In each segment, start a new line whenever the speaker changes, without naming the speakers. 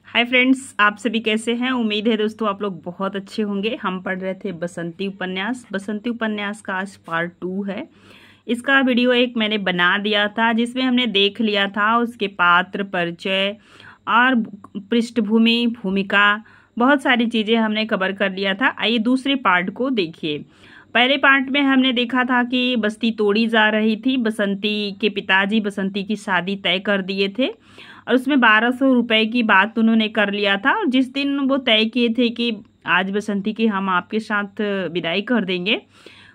Hi friends, आप सभी कैसे हैं। उम्मीद है दोस्तों आप लोग बहुत अच्छे होंगे। हम पढ़ रहे थे बसंती उपन्यास। बसंती उपन्यास का आज पार्ट 2 है। इसका वीडियो एक मैंने बना दिया था जिसमें हमने देख लिया था उसके पात्र, परिचय और पृष्ठभूमि, भूमिका, बहुत सारी चीज़ें हमने कवर कर लिया था। आइए दूसरे पार्ट को देखिए। पहले पार्ट में हमने देखा था कि बस्ती तोड़ी जा रही थी। बसंती के पिताजी बसंती की शादी तय कर दिए थे और उसमें 1200 रुपए की बात उन्होंने कर लिया था। और जिस दिन वो तय किए थे कि आज बसंती की हम आपके साथ विदाई कर देंगे,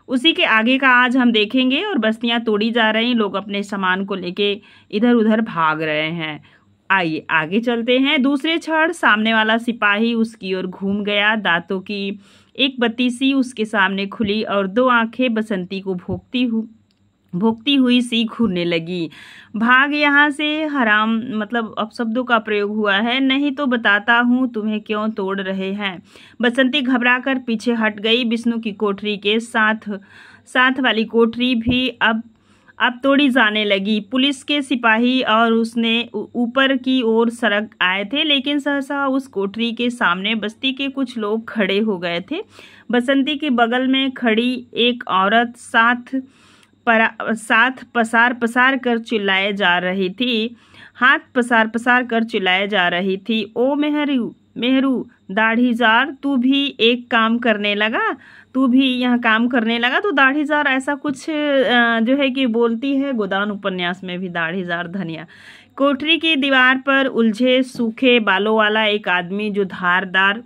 उसी के आगे का आज हम देखेंगे। और बस्तियां तोड़ी जा रही, लोग अपने सामान को लेके इधर उधर भाग रहे हैं। आइए आगे चलते हैं। दूसरे क्षण सामने वाला सिपाही उसकी ओर घूम गया। दांतों की एक बत्ती सी उसके सामने खुली और दो आंखें बसंती को भोंकती हुई सी घूरने लगी। भाग यहाँ से हराम, मतलब अपशब्दों का प्रयोग हुआ है। नहीं तो बताता हूँ तुम्हें क्यों तोड़ रहे हैं। बसंती घबराकर पीछे हट गई। विष्णु की कोठरी के साथ वाली कोठरी भी अब तोड़ी जाने लगी। पुलिस के सिपाही और उसने ऊपर की ओर सरक आए थे, लेकिन सहसा उस कोठरी के सामने बस्ती के कुछ लोग खड़े हो गए थे। बसंती के बगल में खड़ी एक औरत साथ पसार कर चिल्लाए जा रही थी। हाथ पसार कर चिल्लाए जा रही थी। ओ मेहरू दाढ़ीजार, तू भी एक काम करने लगा, तू भी यहाँ काम करने लगा। तो दाढ़ीजार ऐसा कुछ जो है कि बोलती है। गोदान उपन्यास में भी दाढ़ीजार धनिया। कोठरी की दीवार पर उलझे सूखे बालों वाला एक आदमी जो धारदार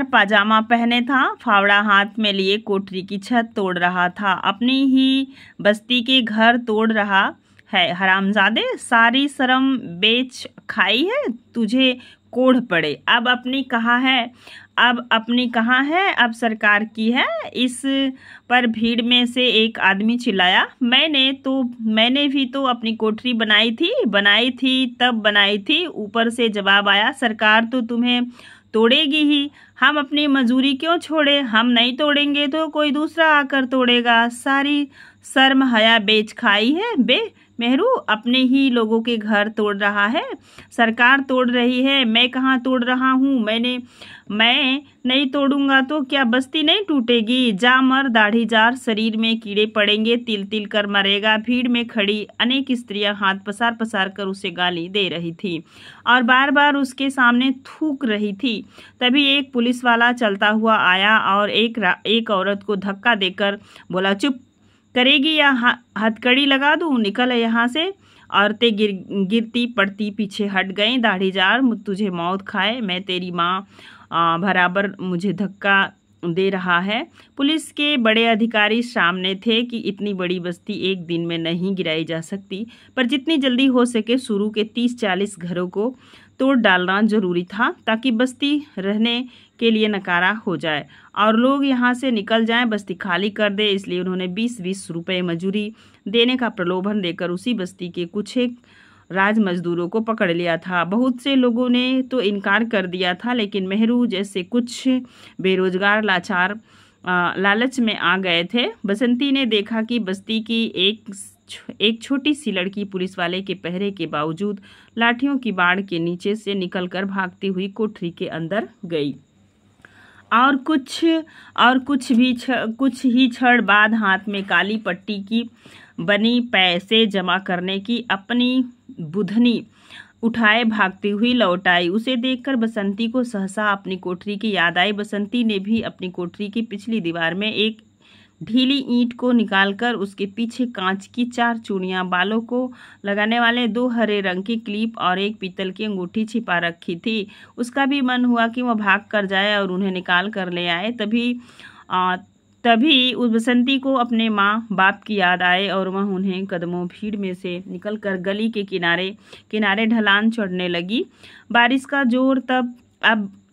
पाजामा पहने था, फावड़ा हाथ में लिए कोठरी की छत तोड़ रहा था। अपनी ही बस्ती के घर तोड़ रहा है। हरामजादे, सारी शर्म बेच खाई है, तुझे कोढ़ पड़े। अब अपनी कहाँ है, अब सरकार की है। इस पर भीड़ में से एक आदमी चिल्लाया, मैंने भी तो अपनी कोठरी बनाई थी तब बनाई थी। ऊपर से जवाब आया, सरकार तो तुम्हें तोड़ेगी ही, हम अपनी मजूरी क्यों छोड़े। हम नहीं तोड़ेंगे तो कोई दूसरा आकर तोड़ेगा। सारी शर्म हया बेच खाई है बे मेहरू, अपने ही लोगों के घर तोड़ रहा है। सरकार तोड़ रही है, मैं कहाँ तोड़ रहा हूँ। मैं नहीं तोड़ूंगा तो क्या बस्ती नहीं टूटेगी। जा मर दाढ़ीजार, शरीर में कीड़े पड़ेंगे, तिल तिल कर मरेगा। भीड़ में खड़ी अनेक स्त्रियां हाथ पसार कर उसे गाली दे रही थी और बार बार उसके सामने थूक रही थी। तभी एक पुलिस वाला चलता हुआ आया और एक औरत को धक्का देकर बोला, चुप करेगी या हथकड़ी लगा दूं, निकल यहाँ से। औरतें गिरती पड़ती पीछे हट गईं। दाढ़ीजार, तुझे मौत खाए, मैं तेरी माँ बराबर मुझे धक्का दे रहा है। पुलिस के बड़े अधिकारी सामने थे कि इतनी बड़ी बस्ती एक दिन में नहीं गिराई जा सकती, पर जितनी जल्दी हो सके शुरू के 30-40 घरों को तोड़ डालना जरूरी था, ताकि बस्ती रहने के लिए नकारा हो जाए और लोग यहाँ से निकल जाएं, बस्ती खाली कर दे। इसलिए उन्होंने 20-20 रुपए मजूरी देने का प्रलोभन देकर उसी बस्ती के कुछ एक राज मजदूरों को पकड़ लिया था। बहुत से लोगों ने तो इनकार कर दिया था, लेकिन मेहरू जैसे कुछ बेरोजगार लाचार लालच में आ गए थे। बसंती ने देखा कि बस्ती की एक छोटी सी लड़की पुलिस वाले के पहरे के बावजूद लाठियों की बाढ़ के नीचे से निकलकर भागती हुई कोठरी के अंदर गई और कुछ ही क्षण बाद हाथ में काली पट्टी की बनी पैसे जमा करने की अपनी बुधनी उठाए भागती हुई लौट आई। उसे देखकर बसंती को सहसा अपनी कोठरी की याद आई। बसंती ने भी अपनी कोठरी की पिछली दीवार में एक ढीली ईंट को निकालकर उसके पीछे कांच की 4 चूड़ियां, बालों को लगाने वाले 2 हरे रंग की क्लिप और एक पीतल की अंगूठी छिपा रखी थी। उसका भी मन हुआ कि वह भाग कर जाए और उन्हें निकाल कर ले आए। तभी उस बसंती को अपने माँ बाप की याद आए और वह उन्हें कदमों भीड़ में से निकलकर गली के किनारे ढलान चढ़ने लगी। बारिश का जोर अब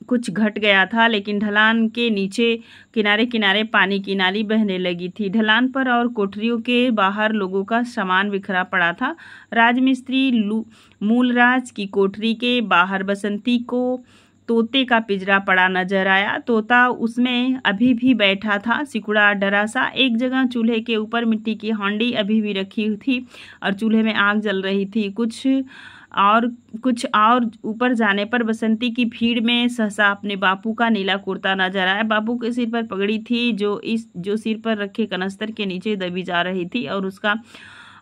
कुछ घट गया था, लेकिन ढलान के नीचे किनारे पानी की नाली बहने लगी थी। ढलान पर और कोठरियों के बाहर लोगों का सामान बिखरा पड़ा था। राजमिस्त्री मूलराज की कोठरी के बाहर बसंती को तोते का पिंजरा पड़ा नजर आया। तोता उसमें अभी भी बैठा था, सिकुड़ा डरा सा। एक जगह चूल्हे के ऊपर मिट्टी की हांडी अभी भी रखी हुई थी और चूल्हे में आग जल रही थी। कुछ और ऊपर जाने पर बसंती की भीड़ में सहसा अपने बापू का नीला कुर्ता नजर आया। बापू के सिर पर पगड़ी थी जो सिर पर रखे कनस्तर के नीचे दबी जा रही थी और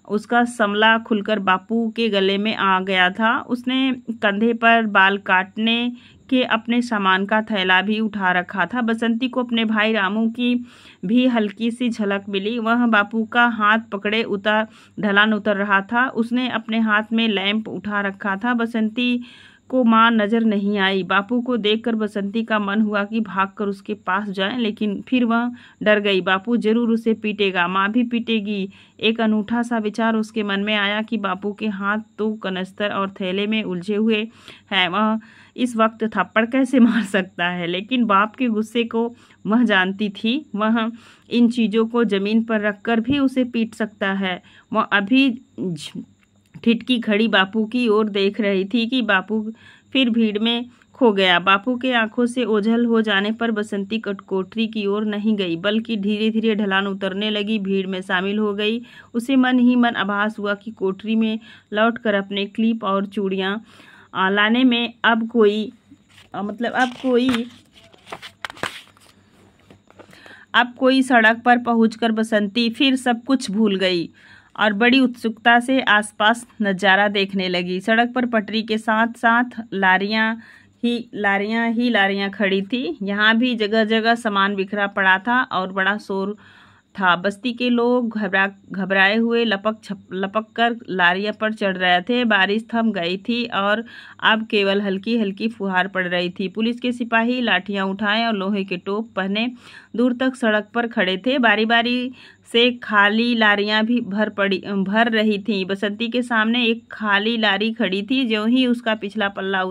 उसका समला खुलकर बापू के गले में आ गया था। उसने कंधे पर बाल काटने के अपने सामान का थैला भी उठा रखा था। बसंती को अपने भाई रामू की भी हल्की सी झलक मिली। वह बापू का हाथ पकड़े ढलान उतर रहा था। उसने अपने हाथ में लैंप उठा रखा था। बसंती को माँ नजर नहीं आई। बापू को देखकर बसंती का मन हुआ कि भागकर उसके पास जाए, लेकिन फिर वह डर गई। बापू जरूर उसे पीटेगा, माँ भी पीटेगी। एक अनूठा सा विचार उसके मन में आया कि बापू के हाथ तो कनस्तर और थैले में उलझे हुए हैं, वह इस वक्त थप्पड़ कैसे मार सकता है। लेकिन बाप के गुस्से को वह जानती थी। वह इन चीज़ों को जमीन पर रखकर भी उसे पीट सकता है। वह अभी ठिठकी खड़ी बापू की ओर देख रही थी कि बापू फिर भीड़ में खो गया। बापू के आंखों से ओझल हो जाने पर बसंती कोठरी की ओर नहीं गई, बल्कि धीरे धीरे ढलान उतरने लगी, भीड़ में शामिल हो गई। उसे मन ही मन आभास हुआ कि कोठरी में लौटकर अपने क्लिप और चूड़ियां लाने में अब कोई सड़क पर पहुंचकर बसंती फिर सब कुछ भूल गई और बड़ी उत्सुकता से आसपास नज़ारा देखने लगी। सड़क पर पटरी के साथ साथ लारियां खड़ी थी। यहाँ भी जगह जगह सामान बिखरा पड़ा था और बड़ा शोर था। बस्ती के लोग घबराए हुए लपक कर लारियां पर चढ़ रहे थे। बारिश थम गई थी और अब केवल हल्की हल्की फुहार पड़ रही थी। पुलिस के सिपाही लाठियां उठाए और लोहे के टोप पहने दूर तक सड़क पर खड़े थे। बारी बारी से खाली लारियां भी भर रही थीं। बसंती के सामने एक खाली लारी खड़ी थी। ज्यों ही उसका पिछला पल्ला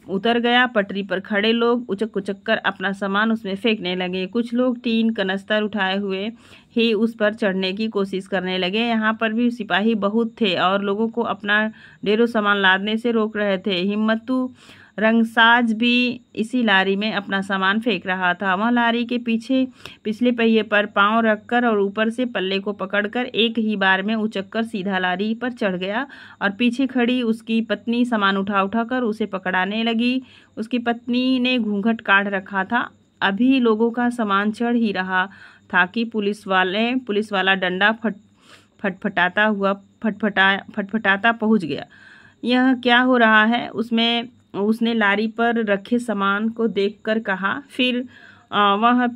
उतर गया, पटरी पर खड़े लोग उचक उचक कर अपना सामान उसमें फेंकने लगे। कुछ लोग टीन कनस्तर उठाए हुए ही उस पर चढ़ने की कोशिश करने लगे। यहाँ पर भी सिपाही बहुत थे और लोगों को अपना ढेरों सामान लादने से रोक रहे थे। हिम्मतू रंगसाज भी इसी लारी में अपना सामान फेंक रहा था। वह लारी के पिछले पहिए पर पांव रखकर और ऊपर से पल्ले को पकड़कर एक ही बार में उचककर सीधा लारी पर चढ़ गया और पीछे खड़ी उसकी पत्नी सामान उठा कर उसे पकड़ाने लगी। उसकी पत्नी ने घूंघट काढ़ रखा था। अभी लोगों का सामान चढ़ ही रहा था कि पुलिस वाला डंडा फटफटाता पहुंच गया। यह क्या हो रहा है, उसने लारी पर रखे सामान को देखकर कहा। फिर वह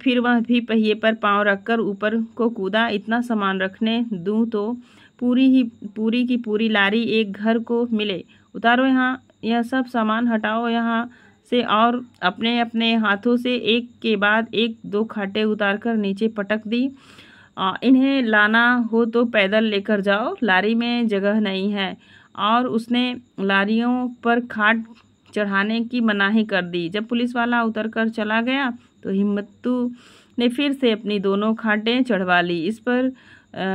भी पहिए पर पांव रखकर ऊपर को कूदा। इतना सामान रखने दूं तो पूरी की पूरी लारी एक घर को मिले। उतारो यहाँ यह सब सामान, हटाओ यहाँ से और अपने अपने हाथों से एक के बाद एक 2 खाटे उतारकर नीचे पटक दी। इन्हें लाना हो तो पैदल लेकर जाओ, लारी में जगह नहीं है। और उसने लारियों पर खाट चढ़ाने की मनाही कर दी। जब पुलिस वाला उतरकर चला गया तो हिम्मतू ने फिर से अपनी दोनों खाटें चढ़वा ली। इस पर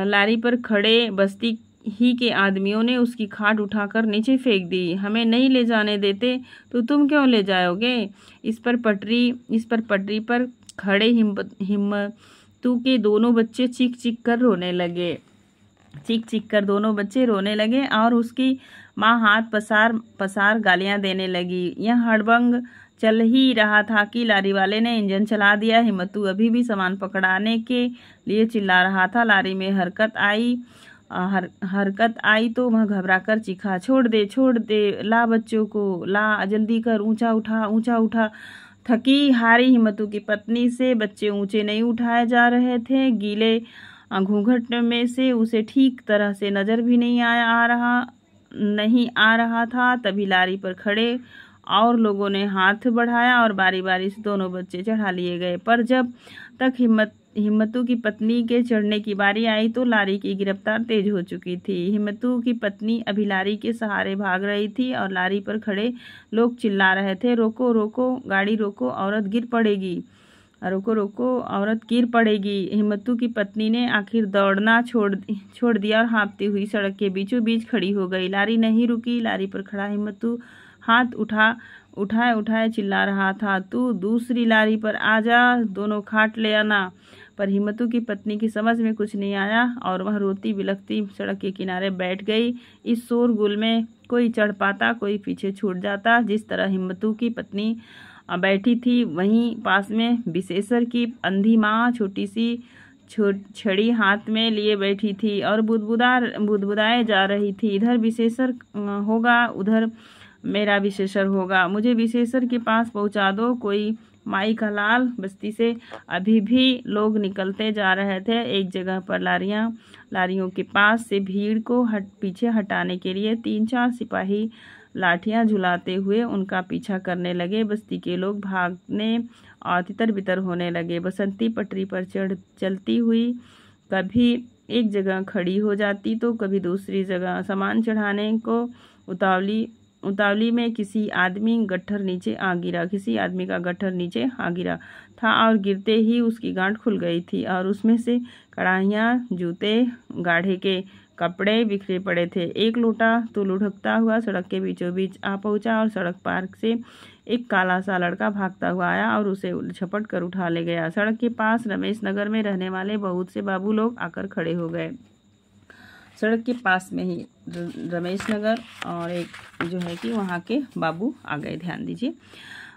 लारी पर खड़े बस्ती ही के आदमियों ने उसकी खाट उठाकर नीचे फेंक दी। हमें नहीं ले जाने देते तो तुम क्यों ले जाओगे? इस पर पटरी पर खड़े हिम्मतू के दोनों बच्चे चीख चीख कर दोनों बच्चे रोने लगे और उसकी माँ हाथ पसार गालियां देने लगी। यह हड़बंग चल ही रहा था कि लारी वाले ने इंजन चला दिया। हिम्मतू अभी भी सामान पकड़ाने के लिए चिल्ला रहा था। लारी में हरकत आई तो वह घबराकर चीखा, छोड़ दे, ला बच्चों को, ला जल्दी कर, ऊंचा उठा। थकी हारी हिम्मतू की पत्नी से बच्चे ऊंचे नहीं उठाए जा रहे थे। गीले घूंघट में से उसे ठीक तरह से नजर भी नहीं आ रहा था। तभी लारी पर खड़े और लोगों ने हाथ बढ़ाया और बारी बारी से दोनों बच्चे चढ़ा लिए गए। पर जब तक हिम्मतू की पत्नी के चढ़ने की बारी आई तो लारी की गिरफ्तार तेज हो चुकी थी। हिम्मतू की पत्नी अभी लारी के सहारे भाग रही थी और लारी पर खड़े लोग चिल्ला रहे थे, रोको, गाड़ी रोको, औरत गिर पड़ेगी। हिम्मतू की पत्नी ने आखिर दौड़ना छोड़ दिया और हाँफती हुई सड़क के बीचों बीच खड़ी हो गई। लारी नहीं रुकी। लारी पर खड़ा हिम्मतू हाथ उठाए उठाए चिल्ला रहा था, तू दूसरी लारी पर आ जा, दोनों खाट ले आना। पर हिम्मतू की पत्नी की समझ में कुछ नहीं आया और वह रोती बिलखती सड़क के किनारे बैठ गई। इस शोरगुल में कोई चढ़ पाता, कोई पीछे छूट जाता। जिस तरह हिम्मतू की पत्नी बैठी थी वहीं पास में विशेषर की अंधी माँ छोटी सी छड़ी हाथ में लिए बैठी थी और बुदबुदाए जा रही थी। इधर विशेषर होगा, उधर मेरा विशेषर होगा, मुझे विशेषर के पास पहुंचा दो। कोई माई का लाल। बस्ती से अभी भी लोग निकलते जा रहे थे। एक जगह पर लारियों के पास से भीड़ को पीछे हटाने के लिए 3-4 सिपाही लाठियां झुलाते हुए उनका पीछा करने लगे। बस्ती के लोग भागने और तितर बितर होने लगे। बसंती पटरी पर चलती हुई कभी एक जगह खड़ी हो जाती तो कभी दूसरी जगह। सामान चढ़ाने को उतावली में किसी आदमी का गट्ठर नीचे आ गिरा था और गिरते ही उसकी गांठ खुल गई थी और उसमें से कड़ाहियाँ, जूते, गाढ़े के कपड़े बिखरे पड़े थे। एक लोटा तो लुढ़कता हुआ सड़क के बीचों बीच आ पहुंचा और सड़क पार से एक काला सा लड़का भागता हुआ आया और उसे झपट कर उठा ले गया। सड़क के पास रमेश नगर में रहने वाले बहुत से बाबू लोग आकर खड़े हो गए। सड़क के पास में ही रमेश नगर और एक जो है कि वहाँ के बाबू आ गए। ध्यान दीजिए।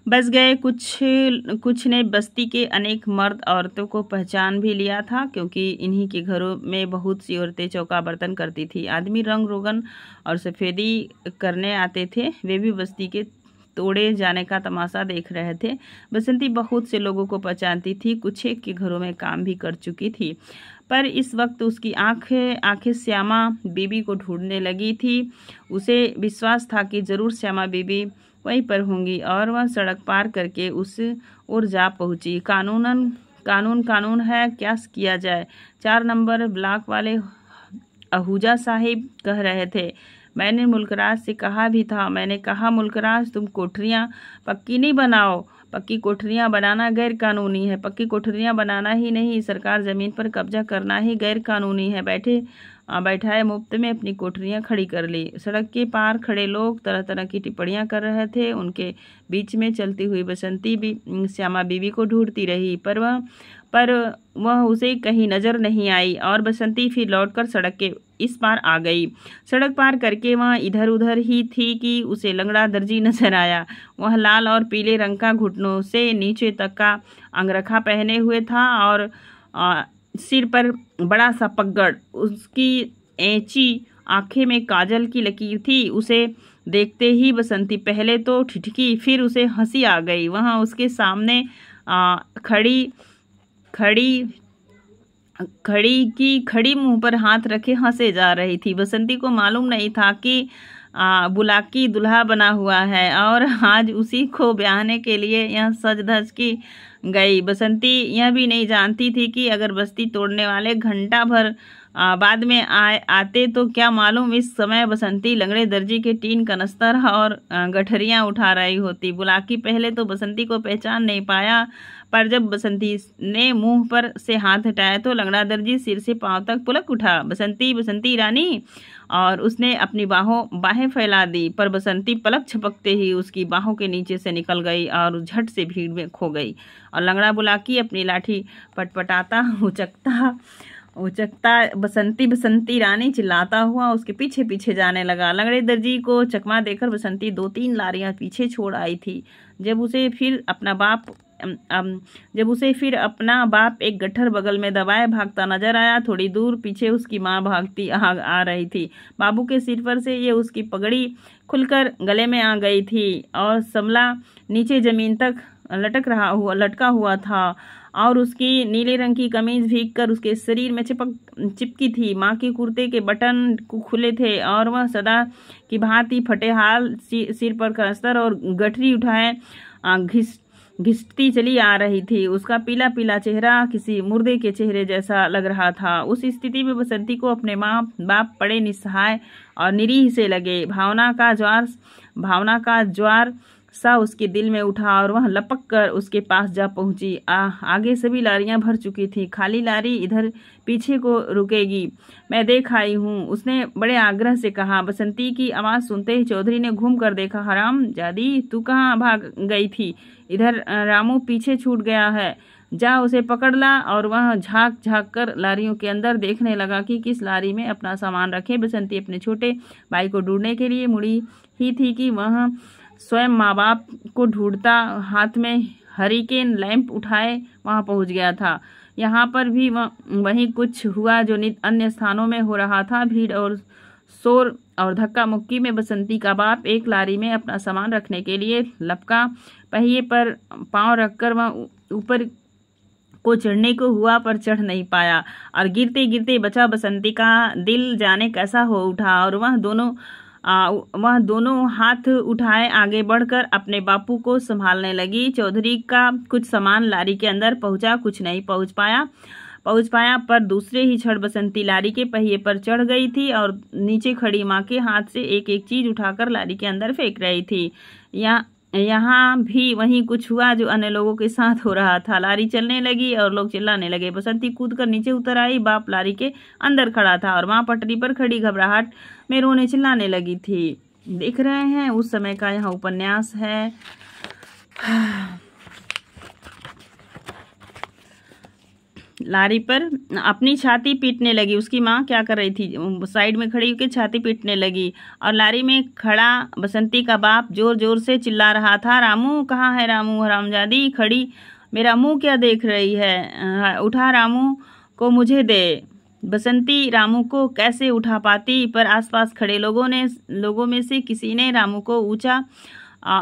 बस गए। कुछ ने बस्ती के अनेक मर्द औरतों को पहचान भी लिया था, क्योंकि इन्हीं के घरों में बहुत सी औरतें चौका बर्तन करती थी। आदमी रंग रोगन और सफ़ेदी करने आते थे। वे भी बस्ती के तोड़े जाने का तमाशा देख रहे थे। बसंती बहुत से लोगों को पहचानती थी। कुछ एक के घरों में काम भी कर चुकी थी, पर इस वक्त उसकी आंखें श्यामा बीबी को ढूंढने लगी थी। उसे विश्वास था कि जरूर श्यामा बीबी वहीं पर होंगी और वह सड़क पार करके उस ओर जा पहुंची। कानून है, क्या किया जाए। 4 नंबर ब्लॉक वाले आहूजा साहिब कह रहे थे। मैंने मुल्कराज से कहा भी था। मैंने कहा, मुल्कराज तुम कोठरियाँ पक्की नहीं बनाओ। पक्की कोठरियाँ बनाना गैर कानूनी है। पक्की कोठरियाँ बनाना ही नहीं, सरकार ज़मीन पर कब्जा करना ही गैर कानूनी है। बैठाए मुफ्त में अपनी कोठरियाँ खड़ी कर ली। सड़क के पार खड़े लोग तरह तरह की टिप्पणियाँ कर रहे थे। उनके बीच में चलती हुई बसंती भी श्यामा बीबी को ढूंढती रही, पर वह उसे कहीं नजर नहीं आई और बसंती फिर लौटकर सड़क के इस पार आ गई। सड़क पार करके वह इधर उधर ही थी कि उसे लंगड़ा दर्जी नजर आया। वह लाल और पीले रंग का घुटनों से नीचे तक का अंगरखा पहने हुए था और सिर पर बड़ा सा पगड़। उसकी ऐंची आंखें में काजल की लकीर थी। उसे देखते ही बसंती पहले तो ठिठकी, फिर उसे हंसी आ गई। वह उसके सामने खड़ी मुंह पर हाथ रखे हंसे जा रही थी। बसंती को मालूम नहीं था कि बुलाकी दूल्हा बना हुआ है और आज उसी को ब्याहने के लिए यह सज धज की गई। बसंती यह भी नहीं जानती थी कि अगर बस्ती तोड़ने वाले घंटा भर बाद में आते तो क्या मालूम इस समय बसंती लंगड़े दर्जी के टीन कनस्तर और गठरियाँ उठा रही होती। बुलाकी पहले तो बसंती को पहचान नहीं पाया, पर जब बसंती ने मुंह पर से हाथ हटाया तो लंगड़ा दर्जी सिर से पांव तक पुलक उठा। बसंती रानी, और उसने अपनी बाहें फैला दी, पर बसंती पलक झपकते ही उसकी बाहों के नीचे से निकल गई और झट से भीड़ में खो गई। और लंगड़ा बुलाकी अपनी लाठी पटपटाता उचकता बसंती रानी चिल्लाता हुआ उसके पीछे पीछे जाने लगा। लंगड़े दर्जी को चकमा देकर बसंती 2-3 लारियां पीछे छोड़ आई थी। जब उसे फिर अपना बाप एक गट्ठर बगल में दबाए भागता नजर आया। थोड़ी दूर पीछे उसकी माँ भागती आ रही थी। बाबू के सिर पर से ये उसकी पगड़ी खुलकर गले में आ गई थी और समला नीचे जमीन तक लटका हुआ था और उसकी नीले रंग की कमीज भीगकर उसके शरीर में चिपकी थी। माँ के कुर्ते के बटन खुले थे और वह सदा की भांति फटे हाल सिर पर कनस्तर और गठरी उठाए घिसती चली आ रही थी। उसका पीला पीला चेहरा किसी मुर्दे के चेहरे जैसा लग रहा था। उस स्थिति में बसंती को अपने माँ बाप बड़े निस्सहाय और निरीह से लगे। भावना का ज्वार सा उसके दिल में उठा और वह लपक कर उसके पास जा पहुंची। आगे सभी लारियां भर चुकी थी, खाली लारी इधर पीछे को रुकेगी, मैं देख आई हूँ, उसने बड़े आग्रह से कहा। बसंती की आवाज़ सुनते ही चौधरी ने घूम कर देखा। हराम जादी, तू कहाँ भाग गई थी? इधर रामू पीछे छूट गया है, जा उसे पकड़ ला। और वह झांक झांक कर लारियों के अंदर देखने लगा कि किस लारी में अपना सामान रखे। बसंती अपने छोटे भाई को ढूंढने के लिए मुड़ी ही थी कि वह स्वयं माँ बाप को ढूंढता हाथ में हरिकेन लैंप उठाए वहां पहुंच गया था। यहाँ पर भी वही कुछ हुआ जो अन्य स्थानों में हो रहा था। भीड़ और शोर और धक्का मुक्की में बसंती का बाप एक लारी में अपना सामान रखने के लिए लपका। पहिए पर पांव रखकर वह ऊपर को चढ़ने को हुआ पर चढ़ नहीं पाया और गिरते गिरते बचा। बसंती का दिल जाने कैसा हो उठा और वह दोनों हाथ उठाए आगे बढ़कर अपने बापू को संभालने लगी। चौधरी का कुछ सामान लारी के अंदर पहुंचा, कुछ नहीं पहुंच पाया पर दूसरे ही क्षण बसंती लारी के पहिए पर चढ़ गई थी और नीचे खड़ी माँ के हाथ से एक एक चीज उठाकर लारी के अंदर फेंक रही थी। यहाँ भी वही कुछ हुआ जो अन्य लोगों के साथ हो रहा था। लारी चलने लगी और लोग चिल्लाने लगे। बसंती कूदकर नीचे उतर आई। बाप लारी के अंदर खड़ा था और माँ पटरी पर खड़ी घबराहट में रोने चिल्लाने लगी थी। देख रहे हैं उस समय का यहाँ उपन्यास है। लारी पर अपनी छाती पीटने लगी। उसकी माँ क्या कर रही थी? साइड में खड़ी होकर छाती पीटने लगी और लारी में खड़ा बसंती का बाप जोर जोर से चिल्ला रहा था, रामू कहाँ है? रामू, हरामजादी खड़ी मेरा मुंह क्या देख रही है? उठा रामू को मुझे दे। बसंती रामू को कैसे उठा पाती, पर आसपास खड़े लोगों में से किसी ने रामू को ऊंचा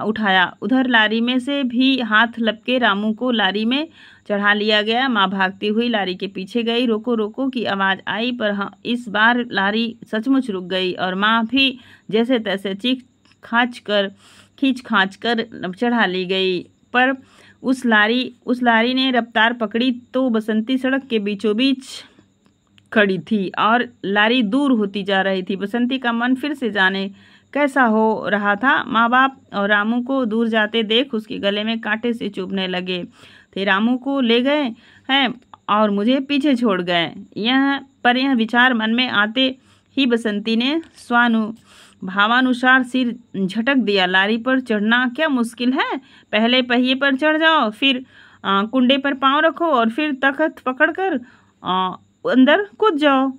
उठाया। उधर लारी में से भी हाथ लपके रामू को लारी में चढ़ा लिया गया। माँ भागती हुई लारी के पीछे गई। रोको रोको की आवाज आई पर इस बार लारी सचमुच रुक गई और माँ भी जैसे तैसे खींच खांच कर चढ़ा ली गई। पर उस लारी ने रफ्तार पकड़ी तो बसंती सड़क के बीचों बीच खड़ी थी और लारी दूर होती जा रही थी। बसंती का मन फिर से जाने कैसा हो रहा था। माँ बाप और रामू को दूर जाते देख उसके गले में कांटे से चुभने लगे थे। रामू को ले गए हैं और मुझे पीछे छोड़ गए। यह विचार मन में आते ही बसंती ने भावानुसार सिर झटक दिया। लारी पर चढ़ना क्या मुश्किल है? पहले पहिए पर चढ़ जाओ, फिर कुंडे पर पांव रखो और फिर तख्त पकड़कर अंदर कूद जाओ।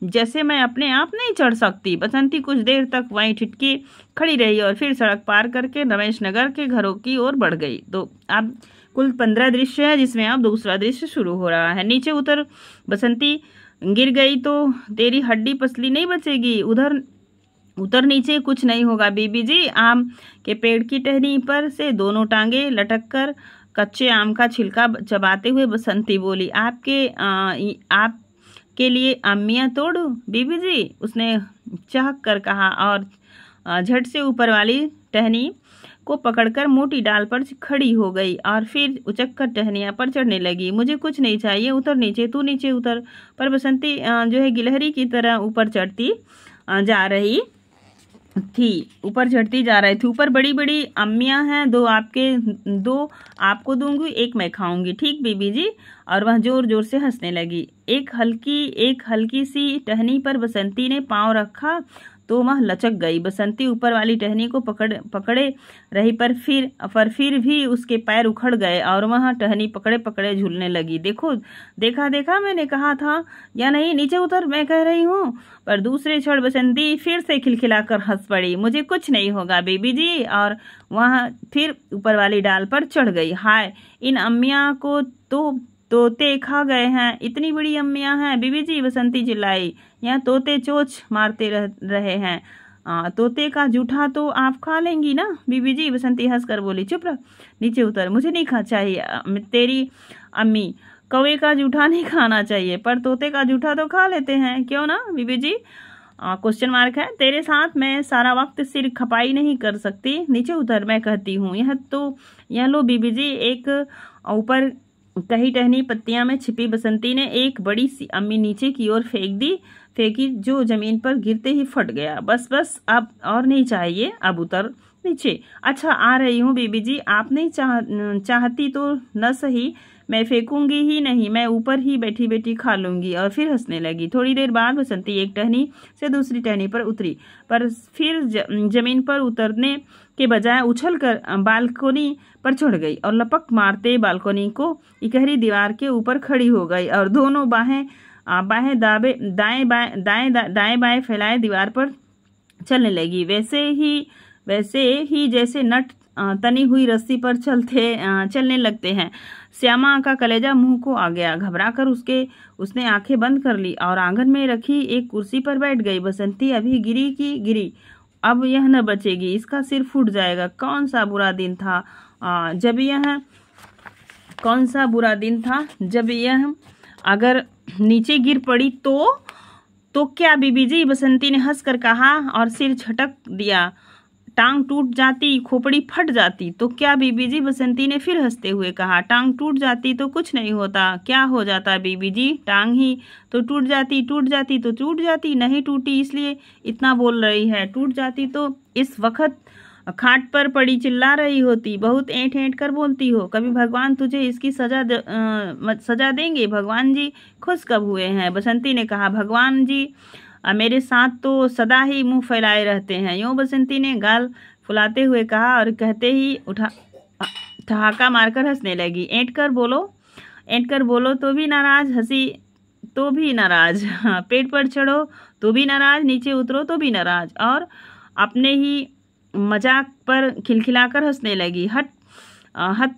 जैसे मैं अपने आप नहीं चढ़ सकती। बसंती कुछ देर तक वहीं ठिठकी खड़ी रही और फिर सड़क पार करके रमेश नगर के घरों की ओर बढ़ गई। तो अब कुल 15 दृश्य है जिसमें अब दूसरा दृश्य शुरू हो रहा है। नीचे उतर, बसंती गिर गई तो तेरी हड्डी पसली नहीं बचेगी। उतर नीचे, कुछ नहीं होगा बीबी जी। आम के पेड़ की टहनी पर से दोनों टांगे लटक कर कच्चे आम का छिलका चबाते हुए बसंती बोली, आपके लिए अम्मियाँ तोड़ू बीबी जी? उसने चहक कर कहा और झट से ऊपर वाली टहनी को पकड़कर मोटी डाल पर खड़ी हो गई और फिर उचक कर टहनिया पर चढ़ने लगी। मुझे कुछ नहीं चाहिए, उतर नीचे, तू नीचे उतर। पर बसंती जो है गिलहरी की तरह ऊपर चढ़ती जा रही थी। ऊपर बड़ी बड़ी अम्मियाँ हैं, दो आपको दूंगी, एक मैं खाऊंगी, ठीक बीबी जी? और वह जोर जोर से हंसने लगी। एक हल्की सी टहनी पर बसंती ने पांव रखा तो वह लचक गई। बसंती ऊपर वाली टहनी को पकड़े रही पर फिर भी उसके पैर उखड़ गए और वह टहनी पकड़े पकड़े झूलने लगी। देखा मैंने कहा था या नहीं? नीचे उतर, मैं कह रही हूँ। पर दूसरे क्षण बसंती फिर से खिलखिलाकर हंस पड़ी। मुझे कुछ नहीं होगा बीबी जी। और वह फिर ऊपर वाली डाल पर चढ़ गई। हाय, इन अम्मियाँ को तो तोते खा गए हैं। इतनी बड़ी अम्मियाँ हैं बीबी जी, बसंती चिल्लाई। यहाँ तोते चोंच मारते रहे हैं। तोते का जूठा तो आप खा लेंगी ना बीबी जी? बसंती हंसकर बोली। चुप रह, नीचे उतर, मुझे नहीं खा चाहिए तेरी अम्मी। कौवे का जूठा नहीं खाना चाहिए, पर तोते का जूठा तो खा लेते हैं, क्यों ना बीबी जी? क्वेश्चन मार्क है। तेरे साथ मैं सारा वक्त सिर खपाई नहीं कर सकती, नीचे उतर, मैं कहती हूँ। यह लो बीबी जी। एक ऊपर कही टहनी पत्तियां में छिपी बसंती ने एक बड़ी सी अम्मी नीचे की ओर फेंकी जो जमीन पर गिरते ही फट गया। बस अब और नहीं चाहिए, अब उतर नीचे। अच्छा आ रही हूँ बीबी जी, आप नहीं चाहती तो न सही, मैं फेंकूंगी ही नहीं, मैं ऊपर ही बैठी बैठी खा लूंगी। और फिर हंसने लगी। थोड़ी देर बाद बसंती एक टहनी से दूसरी टहनी पर उतरी, पर फिर जमीन पर उतरने के बजाय उछलकर बालकोनी पर चढ़ गई और लपक मारते बालकोनी को इकहरी दीवार के ऊपर खड़ी हो गई और दोनों बाहें दाएं बाएं फैलाए दीवार पर चलने लगी। वैसे ही जैसे नट तनी हुई रस्सी पर चलने लगते हैं। श्यामा का कलेजा मुंह को आ गया। घबराकर उसने आंखें बंद कर ली और आंगन में रखी एक कुर्सी पर बैठ गई। बसंती अभी गिरी, अब यह न बचेगी, इसका सिर फूट जाएगा। कौन सा बुरा दिन था जब यह अगर नीचे गिर पड़ी तो क्या बीबी जी? बसंती ने हंसकर कहा और सिर झटक दिया। टांग टूट जाती, खोपड़ी फट जाती तो क्या बीबी जी? बसंती ने फिर हंसते हुए कहा। टांग टूट जाती तो कुछ नहीं होता। क्या हो जाता बीबी जी? टांग ही तो टूट जाती तो टूट जाती। नहीं टूटी इसलिए इतना बोल रही है, टूट जाती तो इस वक्त खाट पर पड़ी चिल्ला रही होती। बहुत ऐंठ कर बोलती हो। कभी भगवान तुझे इसकी सजा देंगे? भगवान जी खुश कब हुए हैं? बसंती ने कहा। भगवान जी मेरे साथ तो सदा ही मुंह फैलाए रहते हैं। यूं बसंती ने गाल फुलाते हुए कहा और कहते ही ठहाका मारकर हंसने लगी। ऐंठ कर बोलो तो भी नाराज, हंसी तो भी नाराज, पेट पर चढ़ो तो भी नाराज, नीचे उतरो तो भी नाराज, और अपने ही मजाक पर खिलखिलाकर हंसने लगी। हट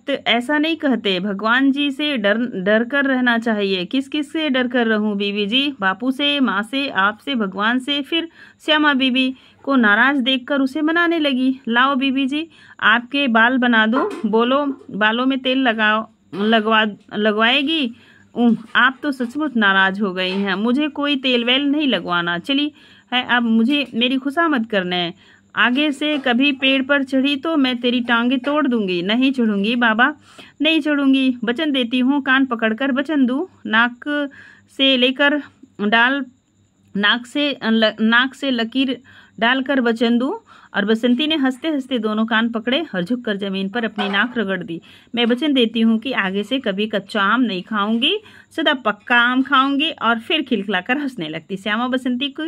ऐसा नहीं कहते। भगवान जी से डर कर रहना चाहिए। किस से डर कर रहूं बीबी जी? बापू से, माँ से, आपसे, भगवान से। फिर श्यामा बीबी को नाराज देखकर उसे मनाने लगी। लाओ बीबी जी, आपके बाल बना दूं? बोलो, बालों में तेल लगवाएगी? आप तो सचमुच नाराज हो गई हैं। मुझे कोई तेल वेल नहीं लगवाना। चली है अब मुझे मेरी खुशामद करने। आगे से कभी पेड़ पर चढ़ी तो मैं तेरी टांगे तोड़ दूंगी। नहीं चढ़ूंगी बाबा, नहीं चढ़ूंगी, वचन देती हूँ। कान पकड़कर वचन दूं, नाक से लकीर डालकर वचन दूं। और बसंती ने हंसते हंसते दोनों कान पकड़े और झुककर जमीन पर अपनी नाक रगड़ दी। मैं वचन देती हूँ कि आगे से कभी कच्चा आम नहीं खाऊंगी, सदा पक्का आम खाऊंगी। और फिर खिलखिलाकर हंसने लगती। श्यामा बसंती को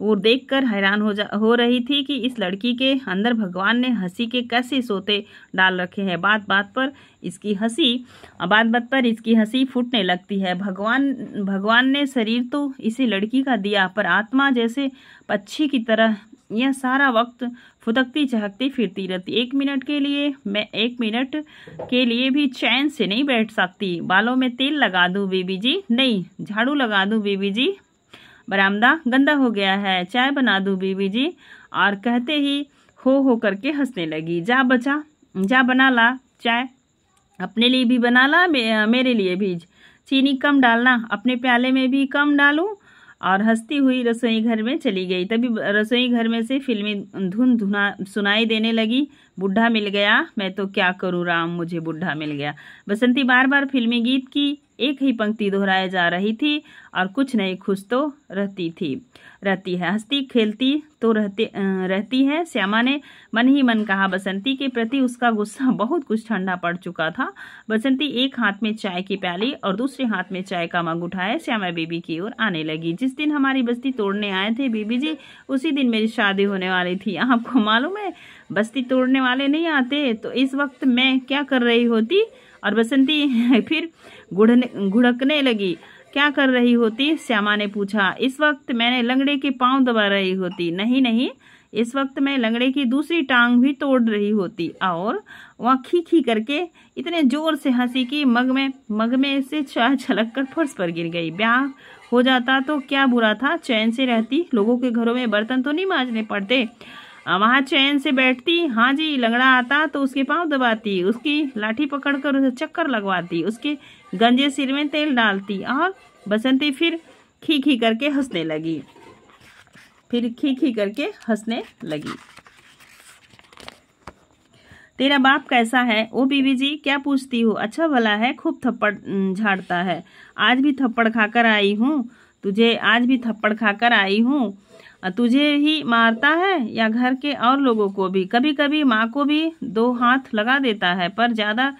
वो देखकर हैरान हो रही थी कि इस लड़की के अंदर भगवान ने हंसी के कैसे सोते डाल रखे हैं। बात बात पर इसकी हंसी फूटने लगती है। भगवान ने शरीर तो इसी लड़की का दिया, पर आत्मा जैसे पक्षी की तरह यह सारा वक्त फुदकती चहकती फिरती रहती। एक मिनट के लिए भी चैन से नहीं बैठ सकती। बालों में तेल लगा दूं बीबी जी? नहीं। झाड़ू लगा दूं बीबी जी? बरामदा गंदा हो गया है। चाय बना दूं बीबी जी? और कहते ही हो करके हंसने लगी। जा बचा, जा बना ला चाय, अपने लिए भी बना ला, मेरे लिए भी। चीनी कम डालना, अपने प्याले में भी कम डालूं। और हंसती हुई रसोई घर में चली गई। तभी रसोई घर में से फिल्मी धुन सुनाई देने लगी। बुढ़ा मिल गया, मैं तो क्या करूं राम, मुझे बुढ़ा मिल गया। बसंती बार बार फिल्मी गीत की एक ही पंक्ति दोहराए जा रही थी और कुछ नहीं, खुश तो रहती है, हंसती खेलती तो रहती है। श्यामा ने मन ही मन कहा। बसंती के प्रति उसका गुस्सा बहुत कुछ ठंडा पड़ चुका था। बसंती एक हाथ में चाय की प्याली और दूसरे हाथ में चाय का मग उठाए श्यामा बीबी की ओर आने लगी। जिस दिन हमारी बस्ती तोड़ने आए थे बीबी जी, उसी दिन मेरी शादी होने वाली थी। आपको मालूम है, बस्ती तोड़ने वाले नहीं आते तो इस वक्त मैं क्या कर रही होती? और बसंती फिर घुड़कने लगी। क्या कर रही होती? श्यामा ने पूछा। इस वक्त मैंने लंगड़े के पांव दबा रही होती। नहीं, इस वक्त मैं लंगड़े की दूसरी टांग भी तोड़ रही होती। और वह खी करके इतने जोर से हंसी कि मग में से चाय छलक कर फर्श पर गिर गई। ब्याह हो जाता तो क्या बुरा था, चैन से रहती। लोगों के घरों में बर्तन तो नहीं मांजने पड़ते, वहां चैन से बैठती। हाँ जी, लंगड़ा आता तो उसके पांव दबाती, उसकी लाठी पकड़कर उसे चक्कर लगवाती, उसके गंजे सिर में तेल डालती। और बसंती फिर खी करके हंसने लगी। तेरा बाप कैसा है? ओ बीबी जी, क्या पूछती हो? अच्छा भला है, खूब थप्पड़ झाड़ता है। आज भी थप्पड़ खाकर आई हूँ। तुझे ही मारता है या घर के और लोगों को भी? कभी कभी माँ को भी 2 हाथ लगा देता है, पर ज्यादा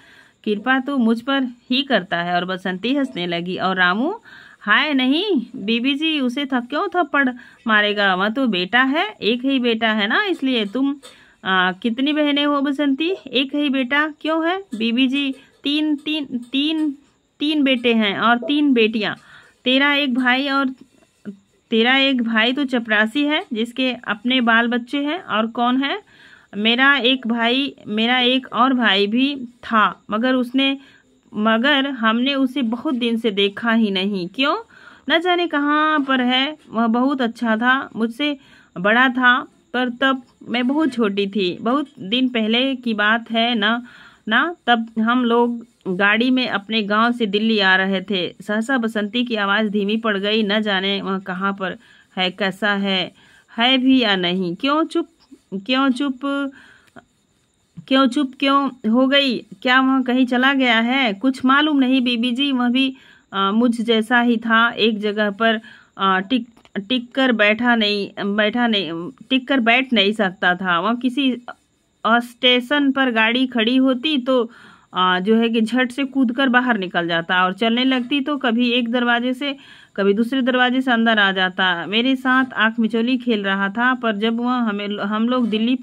कृपा तो मुझ पर ही करता है। और बसंती हंसने लगी। और रामू, हाय नहीं बीबी जी, उसे क्यों थप्पड़ मारेगा? वह तो बेटा है, एक ही बेटा है ना, इसलिए। तुम कितनी बहनें हो बसंती? एक ही बेटा क्यों है बीबी जी? तीन तीन तीन तीन बेटे हैं और 3 बेटियां। तेरा एक भाई और तेरा एक भाई तो चपरासी है, जिसके अपने बाल बच्चे हैं। और कौन है? मेरा एक और भाई भी था, मगर हमने उसे बहुत दिन से देखा ही नहीं। क्यों? न जाने कहाँ पर है। वह बहुत अच्छा था, मुझसे बड़ा था, पर तब मैं बहुत छोटी थी। बहुत दिन पहले की बात है ना। तब हम लोग गाड़ी में अपने गांव से दिल्ली आ रहे थे। सहसा बसंती की आवाज़ धीमी पड़ गई। न जाने वह कहाँ पर है, कैसा है भी या नहीं। क्यों चुप क्यों हो गई? क्या वह कहीं चला गया है? कुछ मालूम नहीं बीबी जी, वह भी मुझ जैसा ही था। एक जगह पर टिक कर बैठ नहीं सकता था। वह किसी स्टेशन पर गाड़ी खड़ी होती तो जो है कि झट से कूदकर बाहर निकल जाता, और चलने लगती तो कभी एक दरवाजे से कभी दूसरे दरवाजे से अंदर आ जाता। मेरे साथ आंख मिचौली खेल रहा था, पर जब हम लोग दिल्ली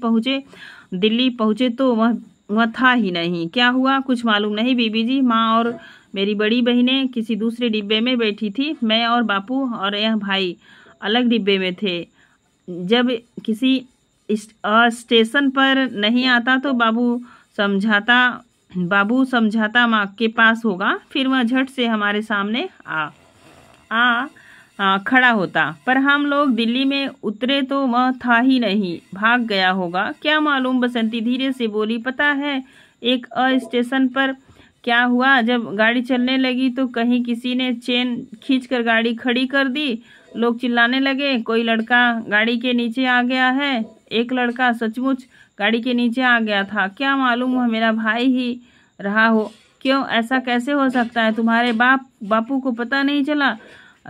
पहुंचे तो वह था ही नहीं। क्या हुआ? कुछ मालूम नहीं बीबी जी। माँ और मेरी बड़ी बहनें किसी दूसरे डिब्बे में बैठी थी। मैं और बापू और यह भाई अलग डिब्बे में थे। जब किसी स्टेशन पर नहीं आता तो बाबू समझाता माँ के पास होगा, फिर वह झट से हमारे सामने खड़ा होता। पर हम लोग दिल्ली में उतरे तो वह था ही नहीं, भाग गया होगा। क्या मालूम? बसंती धीरे से बोली। पता है एक स्टेशन पर क्या हुआ? जब गाड़ी चलने लगी तो कहीं किसी ने चेन खींचकर गाड़ी खड़ी कर दी। लोग चिल्लाने लगे, कोई लड़का गाड़ी के नीचे आ गया है। एक लड़का सचमुच गाड़ी के नीचे आ गया था। क्या मालूम वह मेरा भाई ही रहा हो। क्यों? ऐसा कैसे हो सकता है? तुम्हारे बापू को पता नहीं चला?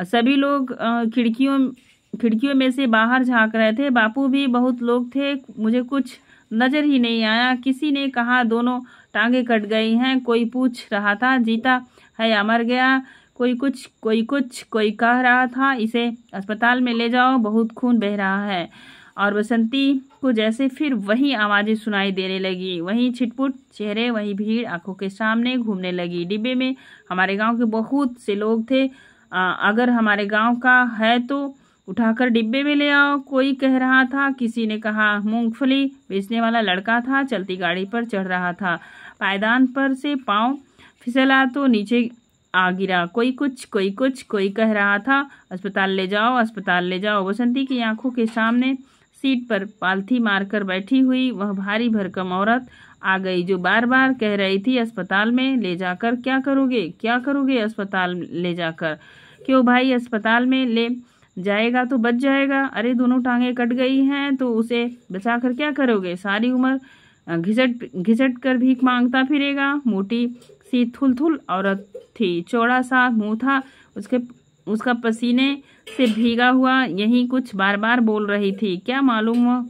सभी लोग खिड़कियों में से बाहर झांक रहे थे। बापू भी, बहुत लोग थे, मुझे कुछ नजर ही नहीं आया। किसी ने कहा दोनों टांगे कट गई हैं। कोई पूछ रहा था जीता है या मर गया। कोई कह रहा था इसे अस्पताल में ले जाओ, बहुत खून बह रहा है। और बसंती को जैसे फिर वही आवाजें सुनाई देने लगी, वही छिटपुट चेहरे, वही भीड़ आंखों के सामने घूमने लगी। डिब्बे में हमारे गांव के बहुत से लोग थे। अगर हमारे गांव का है तो उठाकर डिब्बे में ले आओ, कोई कह रहा था। किसी ने कहा मूंगफली बेचने वाला लड़का था, चलती गाड़ी पर चढ़ रहा था, पायदान पर से पांव फिसला तो नीचे आ गिरा। कोई कह रहा था अस्पताल ले जाओ। बसंती की आंखों के सामने सीट पर पालथी मारकर बैठी हुई वह भारी भरकम औरत आ गई, जो बार बार कह रही थी अस्पताल में ले जाकर क्या करोगे अस्पताल ले जाकर? क्यों भाई, अस्पताल में ले जाएगा तो बच जाएगा। अरे दोनों टांगे कट गई हैं तो उसे बचाकर क्या करोगे? सारी उम्र घिसट कर भीख मांगता फिरेगा। मोटी सी थुलथुल औरत थी, चौड़ा सा मुंह था, उसका पसीने से भीगा हुआ यही कुछ बार बार बोल रही थी। क्या मालूम वह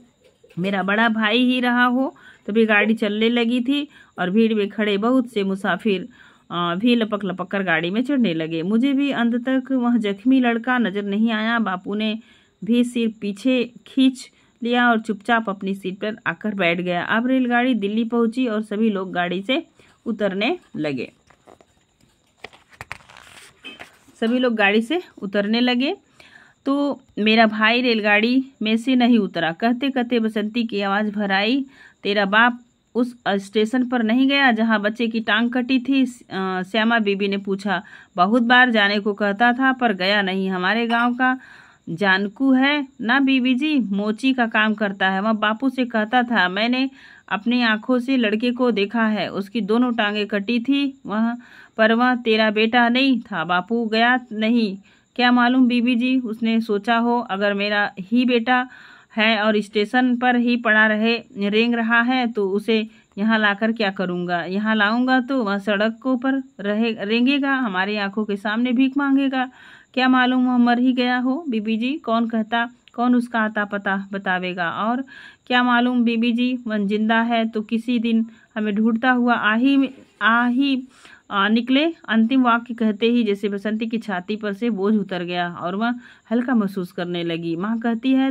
मेरा बड़ा भाई ही रहा हो। तभी गाड़ी चलने लगी थी और भीड़ में खड़े बहुत से मुसाफिर भी लपक कर गाड़ी में चढ़ने लगे। मुझे भी अंत तक वह जख्मी लड़का नजर नहीं आया। बापू ने भी सिर पीछे खींच लिया और चुपचाप अपनी सीट पर आकर बैठ गया। अब रेलगाड़ी दिल्ली पहुंची और सभी लोग गाड़ी से उतरने लगे। तो मेरा भाई रेलगाड़ी में से नहीं उतरा। कहते कहते बसंती की आवाज़ भर आई, तेरा बाप उस स्टेशन पर नहीं गया जहां बच्चे की टांग कटी थी? श्यामा बीबी ने पूछा। बहुत बार जाने को कहता था पर गया नहीं। हमारे गांव का जानकू है ना बीबी जी, मोची का काम करता है। वह बापू से कहता था, मैंने अपनी आंखों से लड़के को देखा है, उसकी दोनों टांगे कटी थी। वह तेरा बेटा नहीं था। बापू गया नहीं। क्या मालूम बीबी जी, उसने सोचा हो अगर मेरा ही बेटा है और स्टेशन पर ही पड़ा रेंग रहा है तो उसे यहाँ लाकर क्या करूँगा। यहाँ लाऊंगा तो वह सड़क को पर रेंगेगा, हमारी आंखों के सामने भीख मांगेगा। क्या मालूम वह मर ही गया हो बीबी जी। कौन उसका आता पता बतावेगा। और क्या मालूम बीबी जी, मन जिंदा है तो किसी दिन हमें ढूंढता हुआ निकले। अंतिम वाक्य कहते ही जैसे बसंती की छाती पर से बोझ उतर गया और वह हल्का महसूस करने लगी। माँ कहती है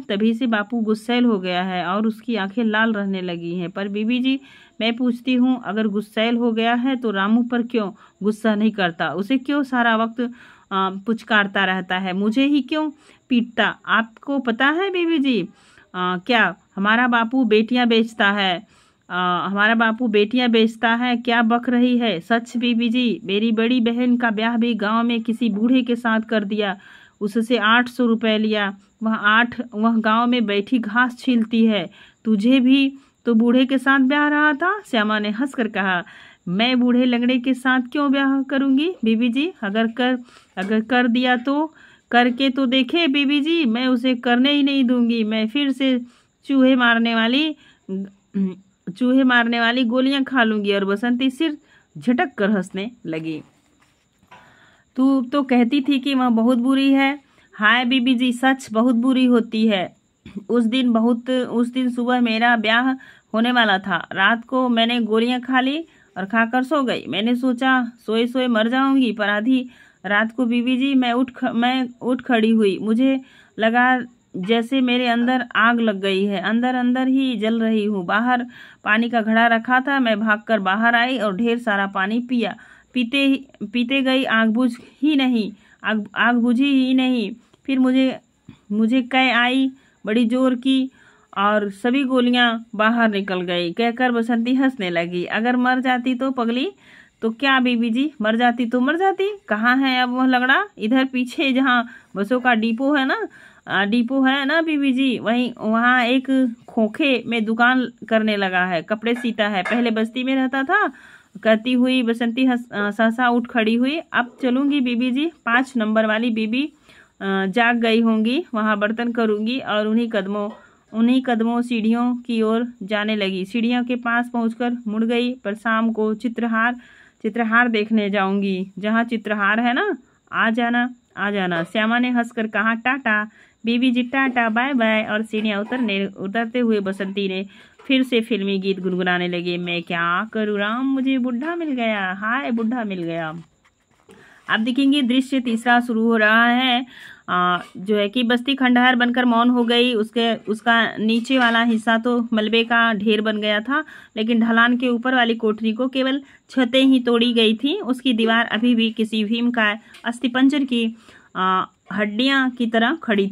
तभी से बापू गुस्सैल हो गया है और उसकी आंखें लाल रहने लगी हैं। पर बीबी जी, मैं पूछती हूँ, अगर गुस्सैल हो गया है तो रामू पर क्यों गुस्सा नहीं करता? उसे क्यों सारा वक्त पुचकारता रहता है? मुझे ही क्यों पीटता? आपको पता है बीबी जी, क्या हमारा बापू बेटियां बेचता है? क्या बक रही है? सच बीबी जी, मेरी बड़ी बहन का ब्याह भी गांव में किसी बूढ़े के साथ कर दिया। उससे 800 रुपए लिया। वह गांव में बैठी घास छीलती है। तुझे भी तो बूढ़े के साथ ब्याह रहा था? श्यामा ने हंसकर कहा। मैं बूढ़े लंगड़े के साथ क्यों ब्याह करूंगी बीबी जी? अगर कर दिया तो करके तो देखे बीबी जी, मैं उसे करने ही नहीं दूंगी। मैं फिर से चूहे मारने वाली गोलियां खा लूंगी। और बसंती सिर झटक कर हंसने लगी। तू तो कहती थी कि वह बहुत बुरी है। हाय बीबी जी, सच बहुत बुरी होती है। उस दिन सुबह मेरा ब्याह होने वाला था। रात को मैंने गोलियां खा ली और खाकर सो गई। मैंने सोचा सोए सोए मर जाऊंगी, पर आधी रात को बीबी जी मैं उठ खड़ी हुई। मुझे लगा जैसे मेरे अंदर आग लग गई है। अंदर ही जल रही हूँ। बाहर पानी का घड़ा रखा था। मैं भागकर बाहर आई और ढेर सारा पानी पिया। पीते गई, आग बुझी ही नहीं। फिर मुझे कै आई बड़ी जोर की और सभी गोलियां बाहर निकल गई। कहकर बसंती हंसने लगी। अगर मर जाती तो पगली, तो क्या बीबी जी, मर जाती तो मर जाती। कहाँ है अब वह लंगड़ा? इधर पीछे जहाँ बसों का डिपो है ना बीबी जी, वहाँ एक खोखे में दुकान करने लगा है। कपड़े सीता है। पहले बस्ती में रहता था। कहती हुई बसंती सहसा उठ खड़ी हुई। अब चलूंगी बीबी जी। 5 नंबर वाली बीबी जाग गई होंगी। वहां बर्तन करूंगी और उन्हीं कदमों सीढ़ियों की ओर जाने लगी। सीढ़ियों के पास पहुंचकर मुड़ गई। पर शाम को चित्रहार देखने जाऊंगी। जहाँ चित्रहार है ना, आ जाना। श्यामा ने हंसकर कहा। टाटा बीबी जी, टाटा, बाय बाय। और सीढ़ियां उतरते हुए बसंती ने फिर से फिल्मी गीत गुनगुनाने लगे। मैं क्या करूँ राम, मुझे बुढ़ा मिल गया। हाय बुढ़ा मिल गया। आप देखेंगे दृश्य तीसरा शुरू हो रहा है। जो है कि बस्ती खंडहर बनकर मौन हो गई। उसका नीचे वाला हिस्सा तो मलबे का ढेर बन गया था, लेकिन ढलान के ऊपर वाली कोठरी को केवल छतें ही तोड़ी गई थी। उसकी दीवार अभी भी किसी भीमकाय अस्थिपंजर की हड्डियों की तरह खड़ी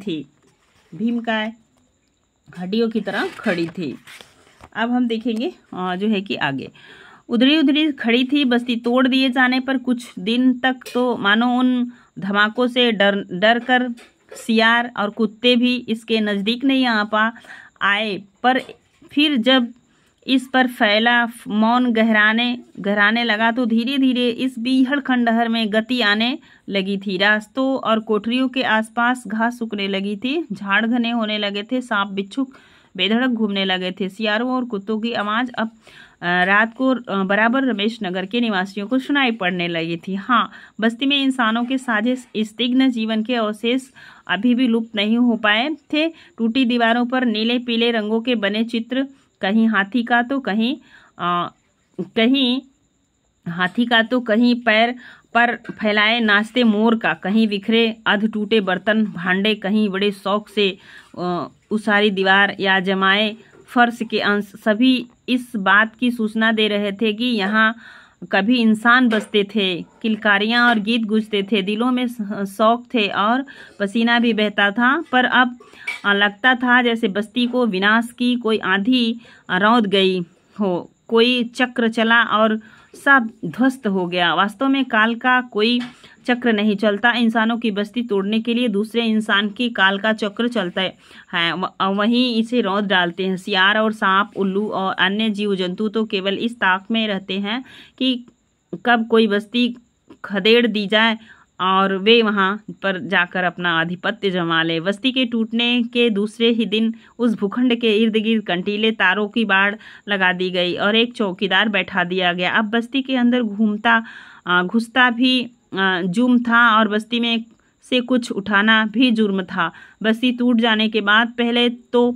थी। अब हम देखेंगे जो है कि आगे उधरी खड़ी थी। बस्ती तोड़ दिए जाने पर कुछ दिन तक तो मानो उन धमाकों से डर कर सियार और कुत्ते भी इसके नजदीक नहीं आए। पर फिर जब इस पर फैला मौन गहराने लगा तो धीरे धीरे इस बीहड़ खंडहर में गति आने लगी थी। रास्तों और कोठरियों के आसपास घास सूखने लगी थी। झाड़ घने होने लगे थे। सांप बिच्छू बेधड़क घूमने लगे थे। सियारों और कुत्तों की आवाज अब रात को बराबर रमेश नगर के निवासियों को सुनाई पड़ने लगी थी। हाँ, बस्ती में इंसानों के साझे स्निग्ध जीवन के अवशेष अभी भी लुप्त नहीं हो पाए थे। टूटी दीवारों पर नीले पीले रंगों के बने चित्र, कहीं हाथी का तो कहीं पैर पर फैलाए नाचते मोर का, कहीं बिखरे अध टूटे बर्तन भांडे, कहीं बड़े शौक से उसारी दीवार या जमाए फर्श के अंश, सभी इस बात की सूचना दे रहे थे कि यहाँ कभी इंसान बसते थे। किलकारियां और गीत गूंजते थे। दिलों में शौक थे और पसीना भी बहता था। पर अब लगता था जैसे बस्ती को विनाश की कोई आंधी रौंद गई हो। कोई चक्र चला और सब ध्वस्त हो गया। वास्तव में काल का कोई चक्र नहीं चलता। इंसानों की बस्ती तोड़ने के लिए दूसरे इंसान की काल का चक्र चलता है, वहीं इसे रौंद डालते हैं। सियार और सांप, उल्लू और अन्य जीव जंतु तो केवल इस ताक में रहते हैं कि कब कोई बस्ती खदेड़ दी जाए और वे वहां पर जाकर अपना आधिपत्य जमा ले। बस्ती के टूटने के दूसरे ही दिन उस भूखंड के इर्द गिर्द कंटीले तारों की बाड़ लगा दी गई और एक चौकीदार बैठा दिया गया। अब बस्ती के अंदर घुसता भी जुर्म था और बस्ती में से कुछ उठाना भी जुर्म था। बस्ती टूट जाने के बाद पहले तो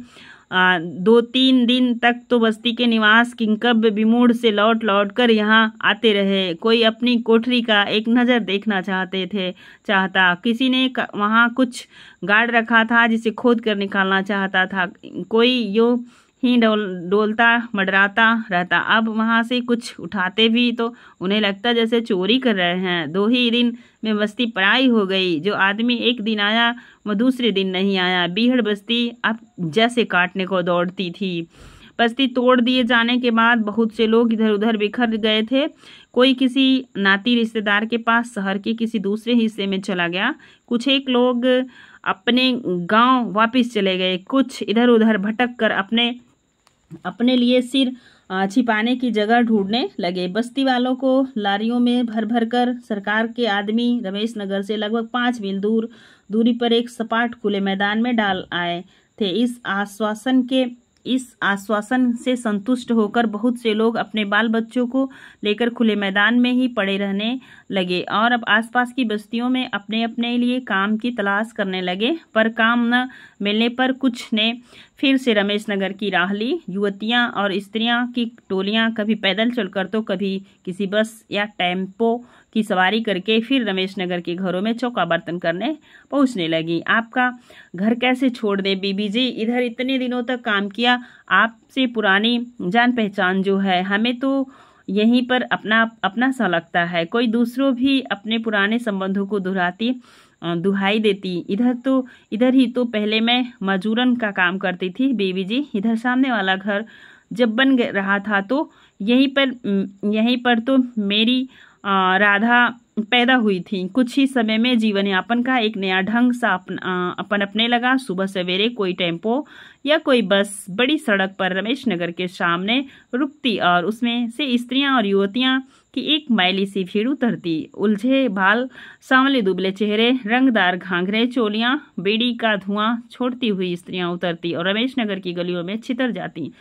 2-3 दिन तक तो बस्ती के निवास किंकब विमूढ़ से लौट लौट कर यहाँ आते रहे। कोई अपनी कोठरी का एक नज़र देखना चाहता। किसी ने वहाँ कुछ गाड़ रखा था जिसे खोद कर निकालना चाहता था। कोई यो ही डोलता मडराता रहता। अब वहाँ से कुछ उठाते भी तो उन्हें लगता जैसे चोरी कर रहे हैं। 2 ही दिन में बस्ती पराई हो गई। जो आदमी एक दिन आया वह दूसरे दिन नहीं आया। बीहड़ बस्ती अब जैसे काटने को दौड़ती थी। बस्ती तोड़ दिए जाने के बाद बहुत से लोग इधर उधर बिखर गए थे। कोई किसी नाती रिश्तेदार के पास शहर के किसी दूसरे हिस्से में चला गया। कुछ एक लोग अपने गांव वापस चले गए। कुछ इधर उधर भटक कर अपने लिए सिर छिपाने की जगह ढूंढने लगे। बस्ती वालों को लारियों में भर भर कर सरकार के आदमी रमेश नगर से लगभग 5 मील दूरी पर एक सपाट खुले मैदान में डाल आए थे। इस आश्वासन से संतुष्ट होकर बहुत से लोग अपने बाल बच्चों को लेकर खुले मैदान में ही पड़े रहने लगे और अब आसपास की बस्तियों में अपने अपने लिए काम की तलाश करने लगे। पर काम न मिलने पर कुछ ने फिर से रमेश नगर की राह ली। युवतियां और स्त्रियां की टोलियां कभी पैदल चलकर तो कभी किसी बस या टेम्पो की सवारी करके फिर रमेश नगर के घरों में चौका बर्तन करने पहुंचने लगी। आपका घर कैसे छोड़ दे बीबी जी, इधर इतने दिनों तक काम किया, आपसे पुरानी जान पहचान जो है, हमें तो यहीं पर अपना सा लगता है। कोई दूसरों भी अपने पुराने संबंधों को दुहाई देती। इधर ही तो पहले मैं मजूरन का काम करती थी बीबी जी। इधर सामने वाला घर जब बन रहा था तो यहीं पर तो मेरी राधा पैदा हुई थी। कुछ ही समय में जीवन यापन का एक नया ढंग सा अपने लगा। सुबह सवेरे कोई टेम्पो या कोई बस बड़ी सड़क पर रमेश नगर के सामने रुकती और उसमें से स्त्रियां और युवतियां की एक मैली सी भीड़ उतरती। उलझे बाल, सांवले दुबले चेहरे, रंगदार घाघरे, चोलियां, बीड़ी का धुआं छोड़ती हुई स्त्रियां उतरती और रमेश नगर की गलियों में छितर जाती।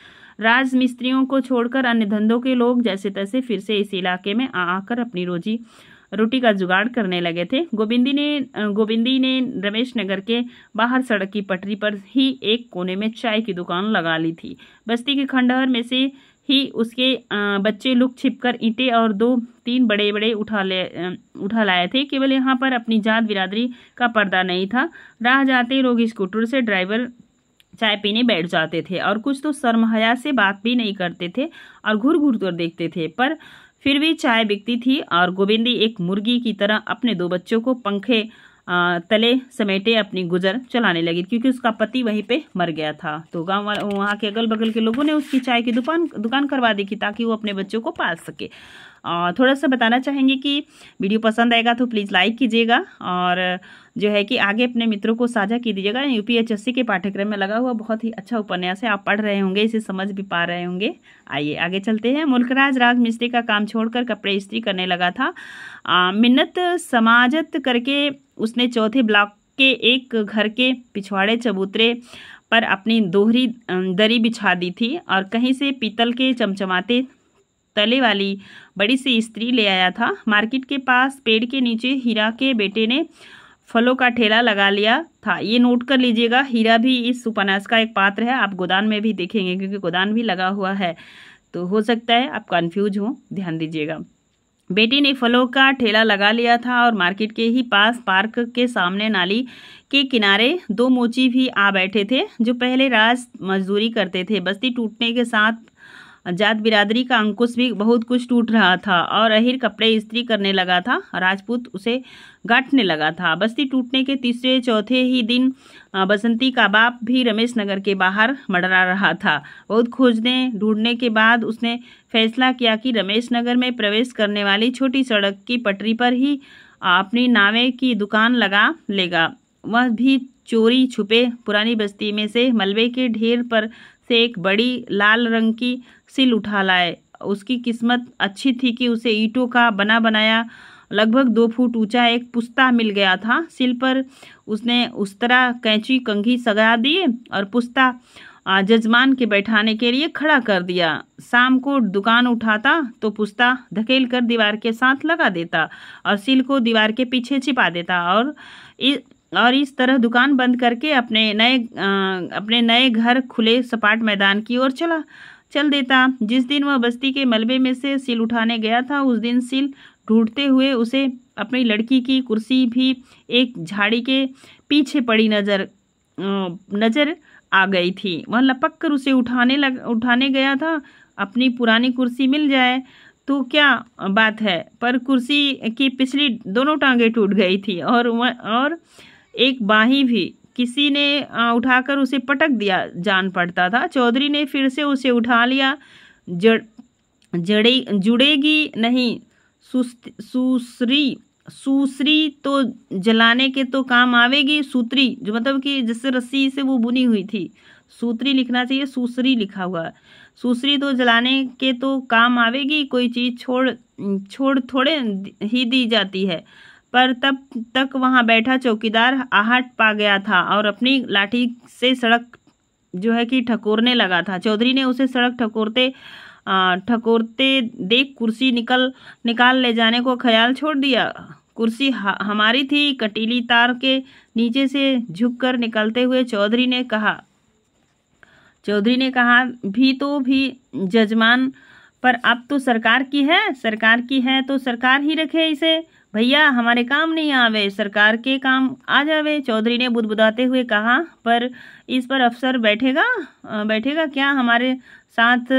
राज मिस्त्रियों को छोड़कर अन्य धंधों के लोग जैसे तैसे फिर से इस इलाके में आकर अपनी रोजी रोटी का जुगाड़ करने लगे थे। गोविंदी ने रमेश नगर के बाहर सड़क की पटरी पर ही एक कोने में चाय की दुकान लगा ली थी। बस्ती के खंडहर में से ही उसके बच्चे लुक छिपकर ईंटें और 2-3 बड़े उठा लाए थे। केवल यहाँ पर अपनी जात बिरादरी का पर्दा नहीं था। राह जाते लोग स्कूटर से ड्राइवर चाय पीने बैठ जाते थे और कुछ तो शर्म हया से बात भी नहीं करते थे और घूर घूर कर देखते थे। पर फिर भी चाय बिकती थी और गोविंदी एक मुर्गी की तरह अपने 2 बच्चों को पंखे तले समेटे अपनी गुजर चलाने लगी, क्योंकि उसका पति वहीं पे मर गया था। तो गांव वाले, वहाँ के अगल बगल के लोगों ने उसकी चाय की दुकान करवा दी थी ताकि वो अपने बच्चों को पाल सके। थोड़ा सा बताना चाहेंगे कि वीडियो पसंद आएगा तो प्लीज़ लाइक कीजिएगा और जो है कि आगे अपने मित्रों को साझा कीजिएगा। यूपीएचएससी के पाठ्यक्रम में लगा हुआ बहुत ही अच्छा उपन्यास है, आप पढ़ रहे होंगे, इसे समझ भी पा रहे होंगे। आइए आगे चलते हैं। मुल्कराज राज मिस्त्री का काम छोड़कर कपड़े इस्त्री करने लगा था। मिन्नत समाजत करके उसने चौथे ब्लॉक के एक घर के पिछवाड़े चबूतरे पर अपनी दोहरी दरी बिछा दी थी और कहीं से पीतल के चमचमाते तले वाली बड़ी सी इस्त्री ले आया था। मार्केट के पास पेड़ के नीचे हीरा के बेटे ने फलों का ठेला लगा लिया था। ये नोट कर लीजिएगा, हीरा भी इस उपन्यास का एक पात्र है। आप गोदान में भी देखेंगे क्योंकि गोदान भी लगा हुआ है, तो हो सकता है आप कंफ्यूज हो, ध्यान दीजिएगा। बेटी ने फलों का ठेला लगा लिया था और मार्केट के ही पास पार्क के सामने नाली के किनारे 2 मोची भी आ बैठे थे जो पहले राज मजदूरी करते थे। बस्ती टूटने के साथ जात बिरादरी का अंकुश भी बहुत कुछ टूट रहा था और अहिर कपड़े इस्त्री करने लगा था, राजपूत उसे गांठने लगा था। बस्ती टूटने के तीसरे चौथे ही दिन बसंती का बाप भी रमेश नगर के बाहर मंडरा रहा था। बहुत खोजने ढूंढने के बाद उसने फैसला किया कि रमेश नगर में प्रवेश करने वाली छोटी सड़क की पटरी पर ही अपनी नावे की दुकान लगा लेगा। वह भी चोरी छुपे पुरानी बस्ती में से मलबे के ढेर पर से एक बड़ी लाल रंग की सिल उठा लाए। उसकी किस्मत अच्छी थी कि उसे ईंटों का बना बनाया लगभग 2 फुट ऊंचा एक पुस्ता मिल गया था। सिल पर उसने उस तरह कैंची कंघी सजा दिए और पुस्ता जजमान के बैठाने के लिए खड़ा कर दिया। शाम को दुकान उठाता तो पुस्ता धकेल कर दीवार के साथ लगा देता और सिल को दीवार के पीछे छिपा देता और और इस तरह दुकान बंद करके अपने नए घर खुले सपाट मैदान की ओर चल देता। जिस दिन वह बस्ती के मलबे में से सिल उठाने गया था, उस दिन सिल ढूंढते हुए उसे अपनी लड़की की कुर्सी भी एक झाड़ी के पीछे पड़ी नजर आ गई थी। वह लपक कर उसे उठाने गया था। अपनी पुरानी कुर्सी मिल जाए तो क्या बात है, पर कुर्सी की पिछली दोनों टांगें टूट गई थी और एक बाही भी किसी ने उठाकर उसे पटक दिया जान पड़ता था। चौधरी ने फिर से उसे उठा लिया। जुड़ेगी नहीं, सूसरी तो जलाने के तो काम आवेगी। सूत्री जो मतलब कि जिससे रस्सी से वो बुनी हुई थी, सूत्री लिखना चाहिए, सूसरी लिखा हुआ। सूसरी तो जलाने के तो काम आवेगी। कोई चीज छोड़ थोड़े ही दी जाती है। पर तब तक वहां बैठा चौकीदार आहट पा गया था और अपनी लाठी से सड़क जो है कि ठकोरने लगा था। चौधरी ने उसे सड़क ठकोरते देख कुर्सी निकाल ले जाने को ख्याल छोड़ दिया। कुर्सी हमारी थी। कटीली तार के नीचे से झुककर निकलते हुए चौधरी ने कहा भी जजमान, पर अब तो सरकार की है तो सरकार ही रखे इसे। भैया हमारे काम नहीं आवे, सरकार के काम आ जावे। चौधरी ने बुदबुदाते हुए कहा, पर इस पर अफसर बैठेगा क्या? हमारे साथ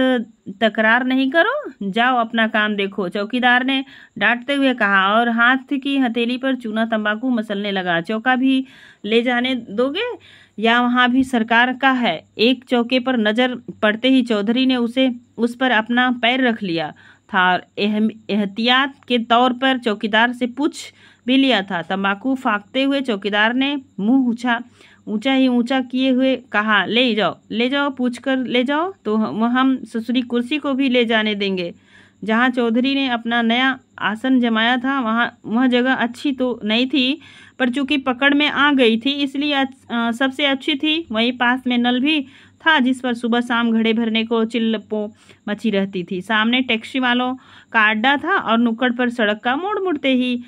तकरार नहीं करो, जाओ अपना काम देखो, चौकीदार ने डांटते हुए कहा और हाथ की हथेली पर चूना तंबाकू मसलने लगा। चौका भी ले जाने दोगे या वहां भी सरकार का है? एक चौके पर नजर पड़ते ही चौधरी ने उस पर अपना पैर रख लिया था और एहतियात के तौर पर चौकीदार से पूछ भी लिया था। तंबाकू फाँकते हुए चौकीदार ने मुंह ऊंचा किए हुए कहा, ले जाओ पूछ कर ले जाओ तो हम ससुरी कुर्सी को भी ले जाने देंगे। जहां चौधरी ने अपना नया आसन जमाया था वह जगह अच्छी तो नहीं थी, पर चूंकि पकड़ में आ गई थी इसलिए सबसे अच्छी थी। वहीं पास में नल भी था जिस पर सुबह शाम घड़े भरने को चिल्लपो मची रहती थी। सामने टैक्सी वालों का अड्डा था और नुक्कड़ पर सड़क का मोड़ मुड़ते ही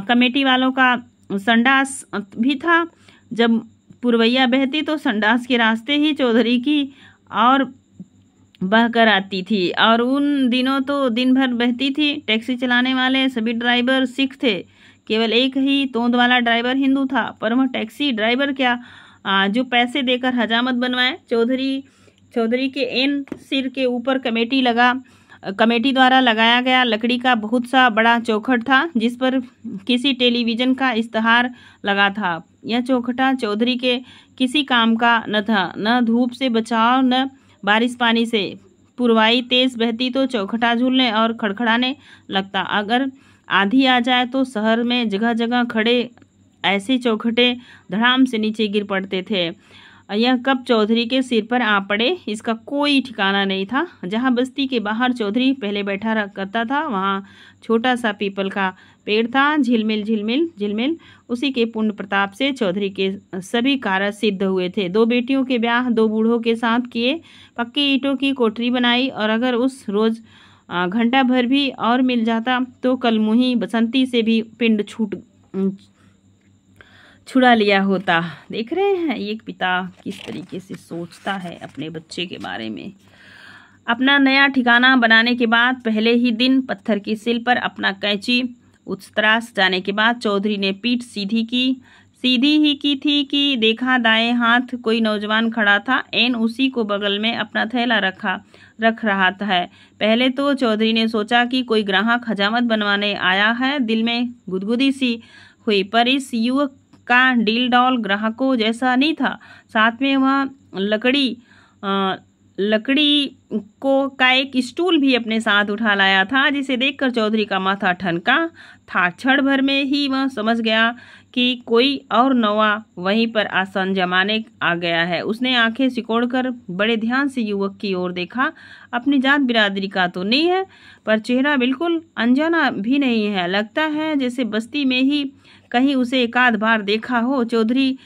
कमेटी वालों का संडास भी था। जब पुरवैया बहती तो संडास के रास्ते ही चौधरी की और बहकर आती थी और उन दिनों तो दिन भर बहती थी। टैक्सी चलाने वाले सभी ड्राइवर सिख थे। केवल एक ही तोंद वाला ड्राइवर हिंदू था, पर वह टैक्सी ड्राइवर क्या जो पैसे देकर हजामत बनवाए। चौधरी के एन सिर के ऊपर कमेटी द्वारा लगाया गया लकड़ी का बहुत सा बड़ा चौखट था जिस पर किसी टेलीविजन का इश्तहार लगा था। यह चौखटा चौधरी के किसी काम का न था, न धूप से बचाव न बारिश पानी से। पुरवाई तेज बहती तो चौखटा झूलने और खड़खड़ाने लगता। अगर आधी आ जाए तो शहर में जगह जगह खड़े ऐसे चौखटे धड़ाम से नीचे गिर पड़ते थे। यह कब चौधरी के सिर पर आ पड़े इसका कोई ठिकाना नहीं था। जहाँ बस्ती के बाहर चौधरी पहले बैठा करता था वहाँ छोटा सा पीपल का पेड़ था। झिलमिल उसी के पुण्य प्रताप से चौधरी के सभी कार्य सिद्ध हुए थे। 2 बेटियों के ब्याह 2 बूढ़ों के साथ किए, पक्की ईंटों की कोठरी बनाई और अगर उस रोज घंटा भर भी और मिल जाता तो कलमुही बसंती से भी पिंड छुड़ा लिया होता। देख रहे हैं एक पिता किस तरीके से सोचता है अपने बच्चे के बारे में। अपना नया ठिकाना बनाने के बाद पहले ही दिन पत्थर की सिल पर अपना कैंची उतरास जाने के बाद चौधरी ने पीठ सीधी ही की थी कि देखा दाएं हाथ कोई नौजवान खड़ा था। एन उसी को बगल में अपना थैला रख रहा था। पहले तो चौधरी ने सोचा कि कोई ग्राहक हजामत बनवाने आया है। दिल में गुदगुदी सी हुई, पर इस युवक का डील डॉल ग्राहकों जैसा नहीं था। साथ में वह लकड़ी का एक स्टूल भी अपने साथ उठा लाया था जिसे देखकर चौधरी का माथा ठनका था। क्षण भर में ही वह समझ गया कि कोई और नौवा वहीं पर आसन जमाने आ गया है। उसने आंखें सिकोड़कर बड़े ध्यान से युवक की ओर देखा। अपनी जात बिरादरी का तो नहीं है, पर चेहरा बिल्कुल अनजाना भी नहीं है। लगता है जैसे बस्ती में ही कहीं उसे एकाध बार देखा हो। चौधरी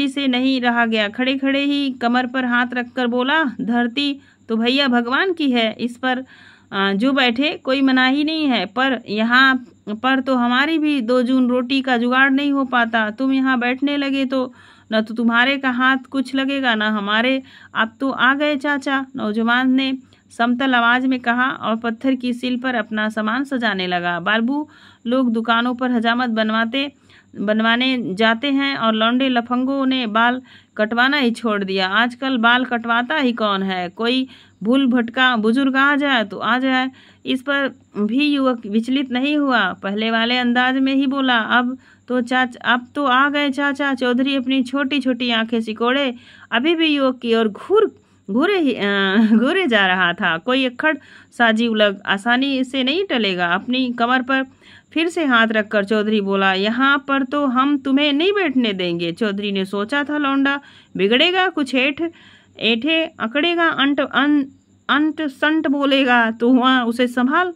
से नहीं रहा गया। खड़े खड़े ही कमर पर हाथ रखकर बोला, धरती तो भैया भगवान की है, इस पर जो बैठे, कोई मनाही नहीं है, पर यहाँ पर तो हमारी भी 2 जून रोटी का जुगाड़ नहीं हो पाता। तुम यहाँ बैठने लगे तो न तो तुम्हारे का हाथ कुछ लगेगा न हमारे। अब तो आ गए चाचा, नौजवान ने समतल आवाज में कहा और पत्थर की सील पर अपना सामान सजाने लगा। बाबू लोग दुकानों पर हजामत बनवाने जाते हैं और लौंडे लफंगों ने बाल कटवाना ही छोड़ दिया। आजकल बाल कटवाता ही कौन है? कोई भूल भटका बुजुर्ग आ जाए तो आ जाए। इस पर भी युवक विचलित नहीं हुआ, पहले वाले अंदाज में ही बोला, अब तो आ गए चाचा। चौधरी अपनी छोटी छोटी आंखें सिकोड़े अभी भी युवक की ओर घूरे जा रहा था। कोई अक्खड़ सा जीवलग आसानी से नहीं टलेगा। अपनी कमर पर फिर से हाथ रखकर चौधरी बोला, यहाँ पर तो हम तुम्हें नहीं बैठने देंगे। चौधरी ने सोचा था लौंडा बिगड़ेगा, कुछ ऐठे अकड़ेगा, अंट संट बोलेगा तो वह उसे संभाल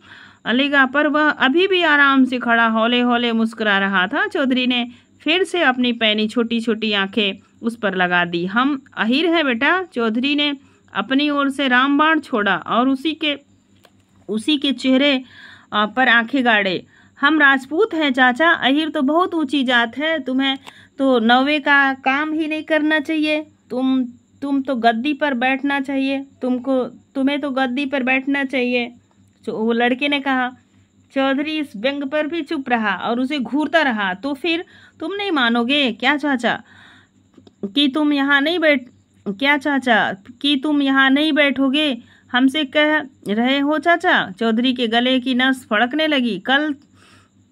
लेगा, पर वह अभी भी आराम से खड़ा हौले हौले मुस्कुरा रहा था। चौधरी ने फिर से अपनी पैनी छोटी छोटी आंखें उस पर लगा दी। हम अहीर हैं बेटा। चौधरी ने अपनी ओर से रामबाण छोड़ा और उसी के चेहरे पर आंखें गाड़े। हम राजपूत हैं चाचा, अहीर तो बहुत ऊंची जात है। तुम्हें तो नौवे का काम ही नहीं करना चाहिए। तुम तो गद्दी पर बैठना चाहिए। तुम्हें तो गद्दी पर बैठना चाहिए, वो लड़के ने कहा। चौधरी इस व्यंग पर भी चुप रहा और उसे घूरता रहा। तो फिर तुम नहीं मानोगे क्या चाचा कि तुम यहाँ नहीं बैठोगे? हमसे कह रहे हो चाचा? चौधरी के गले की नस फड़कने लगी। कल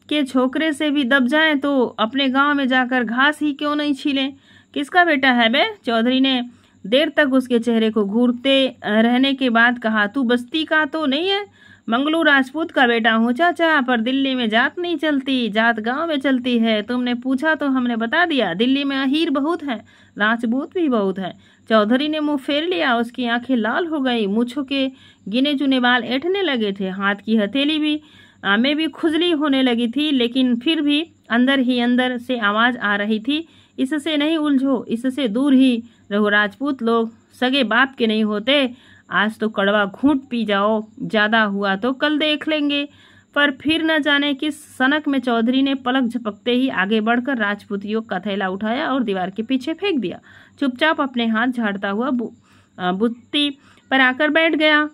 के छोकरे से भी दब जाए तो अपने गांव में जाकर घास ही क्यों नहीं छीलें? किसका बेटा है बे? चौधरी ने देर तक उसके चेहरे को घूरते रहने के बाद कहा, तू बस्ती का तो नहीं है? मंगलू राजपूत का बेटा हूँ चाचा, पर दिल्ली में जात नहीं चलती, जात गांव में चलती है। तुमने पूछा तो हमने बता दिया। दिल्ली में अहीर बहुत है, राजपूत भी बहुत है। चौधरी ने मुंह फेर लिया, उसकी आंखें लाल हो गई, मूंछों के गिने चुने बाल ऐंठने लगे थे, हाथ की हथेली में भी खुजली होने लगी थी, लेकिन फिर भी अंदर ही अंदर से आवाज आ रही थी, इससे नहीं उलझो, इससे दूर ही रहो। राजपूत लोग सगे बाप के नहीं होते। आज तो कड़वा घूंट पी जाओ, ज्यादा हुआ तो कल देख लेंगे। पर फिर न जाने किस सनक में चौधरी ने पलक झपकते ही आगे बढ़कर राजपूत युवक का थैला उठाया और दीवार के पीछे फेंक दिया। चुपचाप अपने हाथ झाड़ता हुआ बुत्ती पर आकर बैठ गया।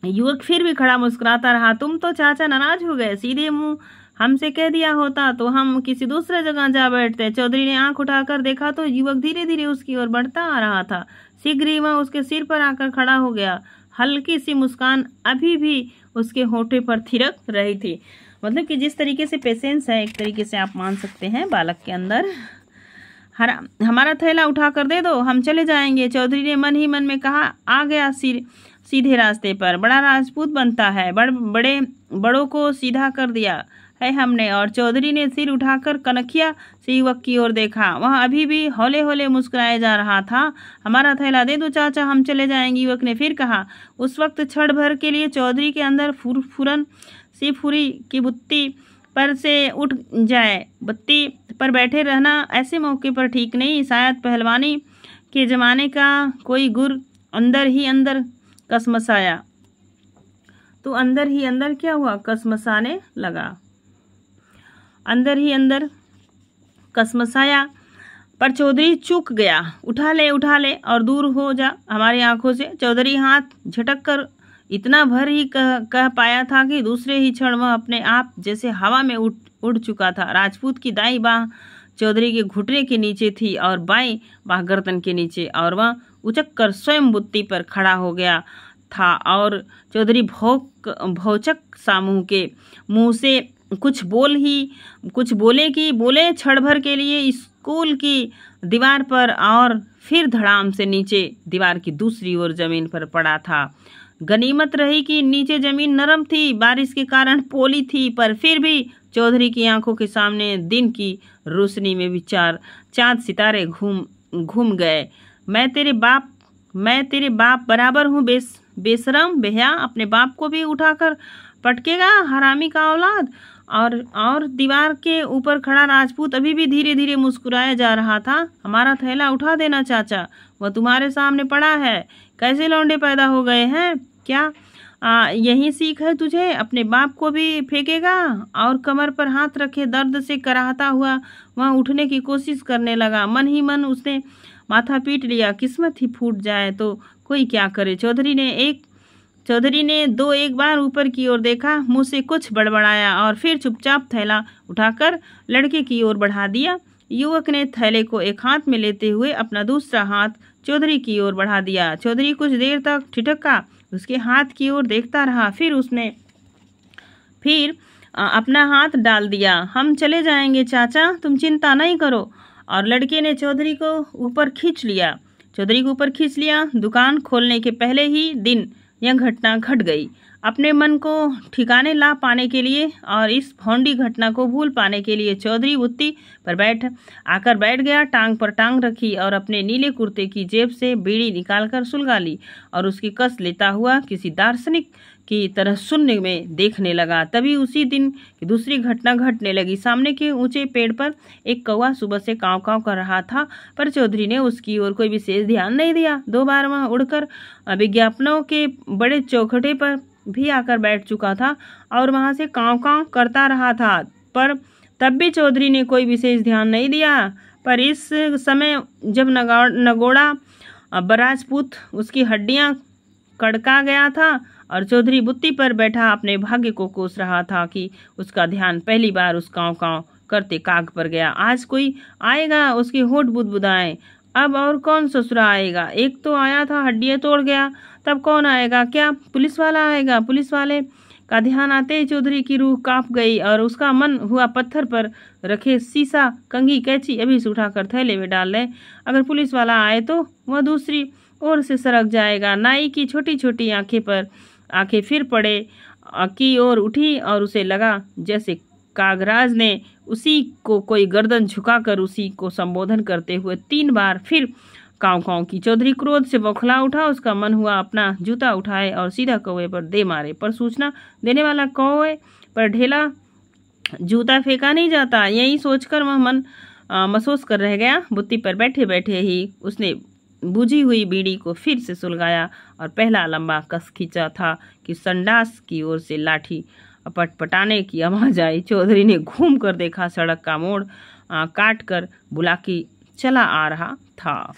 युवक फिर भी खड़ा मुस्कुराता रहा। तुम तो चाचा नाराज हो गए, सीधे मुंह हमसे कह दिया होता तो हम किसी दूसरे जगह जा बैठते। चौधरी ने आंख उठाकर देखा तो युवक धीरे धीरे उसकी ओर बढ़ता आ रहा था। शीघ्र ही वह उसके सिर पर आकर खड़ा हो गया। हल्की सी मुस्कान अभी भी उसके होठे पर थिरक रही थी। मतलब कि जिस तरीके से पेशेंस है, एक तरीके से आप मान सकते हैं बालक के अंदर। हमारा थैला उठा कर दे दो, हम चले जाएंगे। चौधरी ने मन ही मन में कहा। आ गया सीधे रास्ते पर, बड़ा राजपूत बनता है। बड़ों को सीधा कर दिया है हमने। और चौधरी ने सिर उठाकर कनखिया से युवक की ओर देखा। वह अभी भी हौले हौले मुस्कुराए जा रहा था। हमारा थैला दे दो चाचा, हम चले जाएंगे, युवक ने फिर कहा। उस वक्त क्षण भर के लिए चौधरी के अंदर फुरन सी फुरी की बुत्ती पर से उठ जाए। बत्ती पर बैठे रहना ऐसे मौके पर ठीक नहीं। शायद पहलवानी के जमाने का कोई गुर अंदर ही अंदर कसमसाया। तो अंदर ही अंदर क्या हुआ? कसमसाने लगा। अंदर ही अंदर कसमसाया। पर चौधरी चूक गया। उठा ले और दूर हो जा हमारी आंखों से। चौधरी हाथ झटक कर इतना भर ही कह पाया था कि दूसरे ही क्षण वह अपने आप जैसे हवा में उड़ चुका था। राजपूत की दाई बाह चौधरी के घुटने के नीचे थी और बाई बाह गर्दन के नीचे, और वह उचक कर स्वयं बुत्ती पर खड़ा हो गया था। और चौधरी भौचक सामूह के मुंह से कुछ बोले क्षण भर के लिए स्कूल की दीवार पर, और फिर धड़ाम से नीचे दीवार की दूसरी ओर जमीन पर पड़ा था। गनीमत रही कि नीचे जमीन नरम थी, बारिश के कारण पोली थी, पर फिर भी चौधरी की आंखों के सामने दिन की रोशनी में भी चांद सितारे घूम गए। मैं तेरे बाप बराबर हूँ बेशरम बेहया, अपने बाप को भी उठाकर पटकेगा हरामी का औलाद। और दीवार के ऊपर खड़ा राजपूत अभी भी धीरे धीरे मुस्कुराया जा रहा था। हमारा थैला उठा देना चाचा, वह तुम्हारे सामने पड़ा है। कैसे लौंडे पैदा हो गए हैं क्या? यही सीख है तुझे, अपने बाप को भी फेंकेगा। और कमर पर हाथ रखे दर्द से कराहता हुआ वह उठने की कोशिश करने लगा। मन ही मन उसने माथा पीट लिया, किस्मत ही फूट जाए तो कोई क्या करे। चौधरी ने दो एक बार ऊपर की ओर देखा, मुंह से कुछ बड़बड़ाया और फिर चुपचाप थैला उठाकर लड़के की ओर बढ़ा दिया। युवक ने थैले को एक हाथ में लेते हुए अपना दूसरा हाथ चौधरी की ओर बढ़ा दिया। चौधरी कुछ देर तक ठिठका उसके हाथ की ओर देखता रहा, फिर अपना हाथ डाल दिया। हम चले जाएंगे चाचा, तुम चिंता नहीं करो। और लड़के ने चौधरी को ऊपर खींच लिया। दुकान खोलने के पहले ही दिन यह घटना घट गई। अपने मन को ठिकाने ला पाने के लिए और इस भौंडी घटना को भूल पाने के लिए चौधरी बुत्ती पर बैठ गया, टांग पर टांग रखी और अपने नीले कुर्ते की जेब से बीड़ी निकालकर सुलगा ली और उसकी कस लेता हुआ किसी दार्शनिक की तरह शून्य में देखने लगा। तभी उसी दिन की दूसरी घटना घटने लगी। सामने के ऊंचे पेड़ पर एक कौवा सुबह से काँव काँव कर रहा था, पर चौधरी ने उसकी ओर कोई विशेष ध्यान नहीं दिया। 2 बार वह उड़कर विज्ञापनों के बड़े चौखटे पर भी आकर बैठ चुका था और वहां से काँव काँव करता रहा था, पर तब भी चौधरी ने कोई विशेष ध्यान नहीं दिया। पर इस समय जब नगोड़ा बराजपूत उसकी हड्डियां कड़का गया था और चौधरी बुत्ती पर बैठा अपने भाग्य को कोस रहा था कि उसका ध्यान पहली बार उस काँव काँव करते काग पर गया। आज कोई आएगा, उसके होठ बुदबुदाए। अब और कौन ससुरा आएगा? एक तो आया था, हड्डियां तोड़ गया, तब कौन आएगा? क्या पुलिस वाला आएगा? पुलिस वाले का ध्यान आते ही चौधरी की रूह कांप गई और उसका मन हुआ पत्थर पर रखे सीसा, कंघी, कैंची अभी से उठाकर थैले में डाल ले। अगर पुलिस वाला आए तो वह दूसरी ओर से सरक जाएगा। नाई की छोटी छोटी आंखें फिर पड़े की ओर उठी और उसे लगा जैसे कागराज ने उसी को कोई गर्दन झुकाकर उसी को संबोधन करते हुए 3 बार फिर काँव काँव की। चौधरी क्रोध से बौखला उठा। उसका मन हुआ अपना जूता उठाए और सीधा कौवे पर दे मारे, पर सूचना देने वाला कौवे पर ढेला जूता फेंका नहीं जाता। यही सोचकर वह मन महसूस कर रह गया। बुत्ती पर बैठे बैठे ही उसने बुझी हुई बीड़ी को फिर से सुलगाया और पहला लंबा कस खींचा था कि संडास की ओर से लाठी पटपटाने की आवाज आई। चौधरी ने घूम कर देखा, सड़क का मोड़ काट कर बुलाकी चला आ रहा था।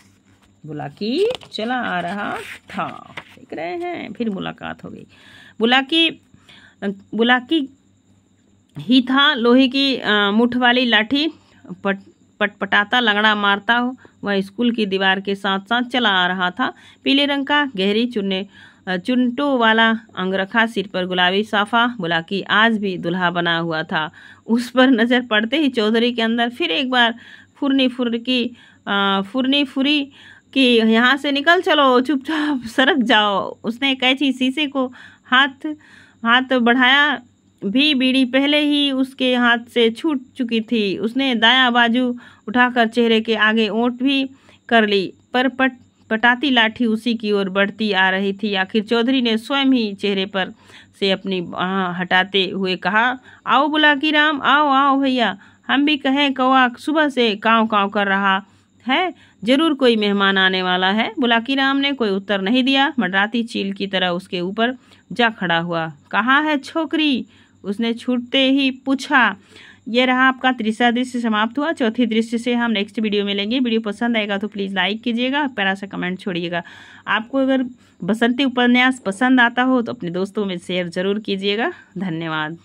देख रहे हैं, फिर मुलाकात हो गई। बुलाकी ही था। लोहे की मुठ वाली लाठी पटपटाता लंगड़ा मारता हो वह स्कूल की दीवार के साथ साथ चला आ रहा था। पीले रंग का गहरी चुन्टों वाला अंगरखा, सिर पर गुलाबी साफा। बुलाकी आज भी दुल्हा बना हुआ था। उस पर नजर पड़ते ही चौधरी के अंदर फिर एक बार फुरनी फुरी कि यहाँ से निकल चलो, चुपचाप सरक जाओ। उसने कैंची शीशे को हाथ बढ़ाया भी बीड़ी पहले ही उसके हाथ से छूट चुकी थी। उसने दायां बाजू उठाकर चेहरे के आगे ओंठ भी कर ली, पर पटाती लाठी उसी की ओर बढ़ती आ रही थी। आखिर चौधरी ने स्वयं ही चेहरे पर से अपनी हटाते हुए कहा, आओ बुलाकी राम, आओ भैया। हम भी कहें कौवा सुबह से काँव काँव कर रहा है, जरूर कोई मेहमान आने वाला है। बुलाकी राम ने कोई उत्तर नहीं दिया, मंडराती चील की तरह उसके ऊपर जा खड़ा हुआ। कहाँ है छोकरी? उसने छूटते ही पूछा। ये रहा आपका तीसरा दृश्य समाप्त हुआ। चौथी दृश्य से हम नेक्स्ट वीडियो में लेंगे। वीडियो पसंद आएगा तो प्लीज़ लाइक कीजिएगा, प्यारा सा कमेंट छोड़िएगा। आपको अगर बसंती उपन्यास पसंद आता हो तो अपने दोस्तों में शेयर जरूर कीजिएगा। धन्यवाद।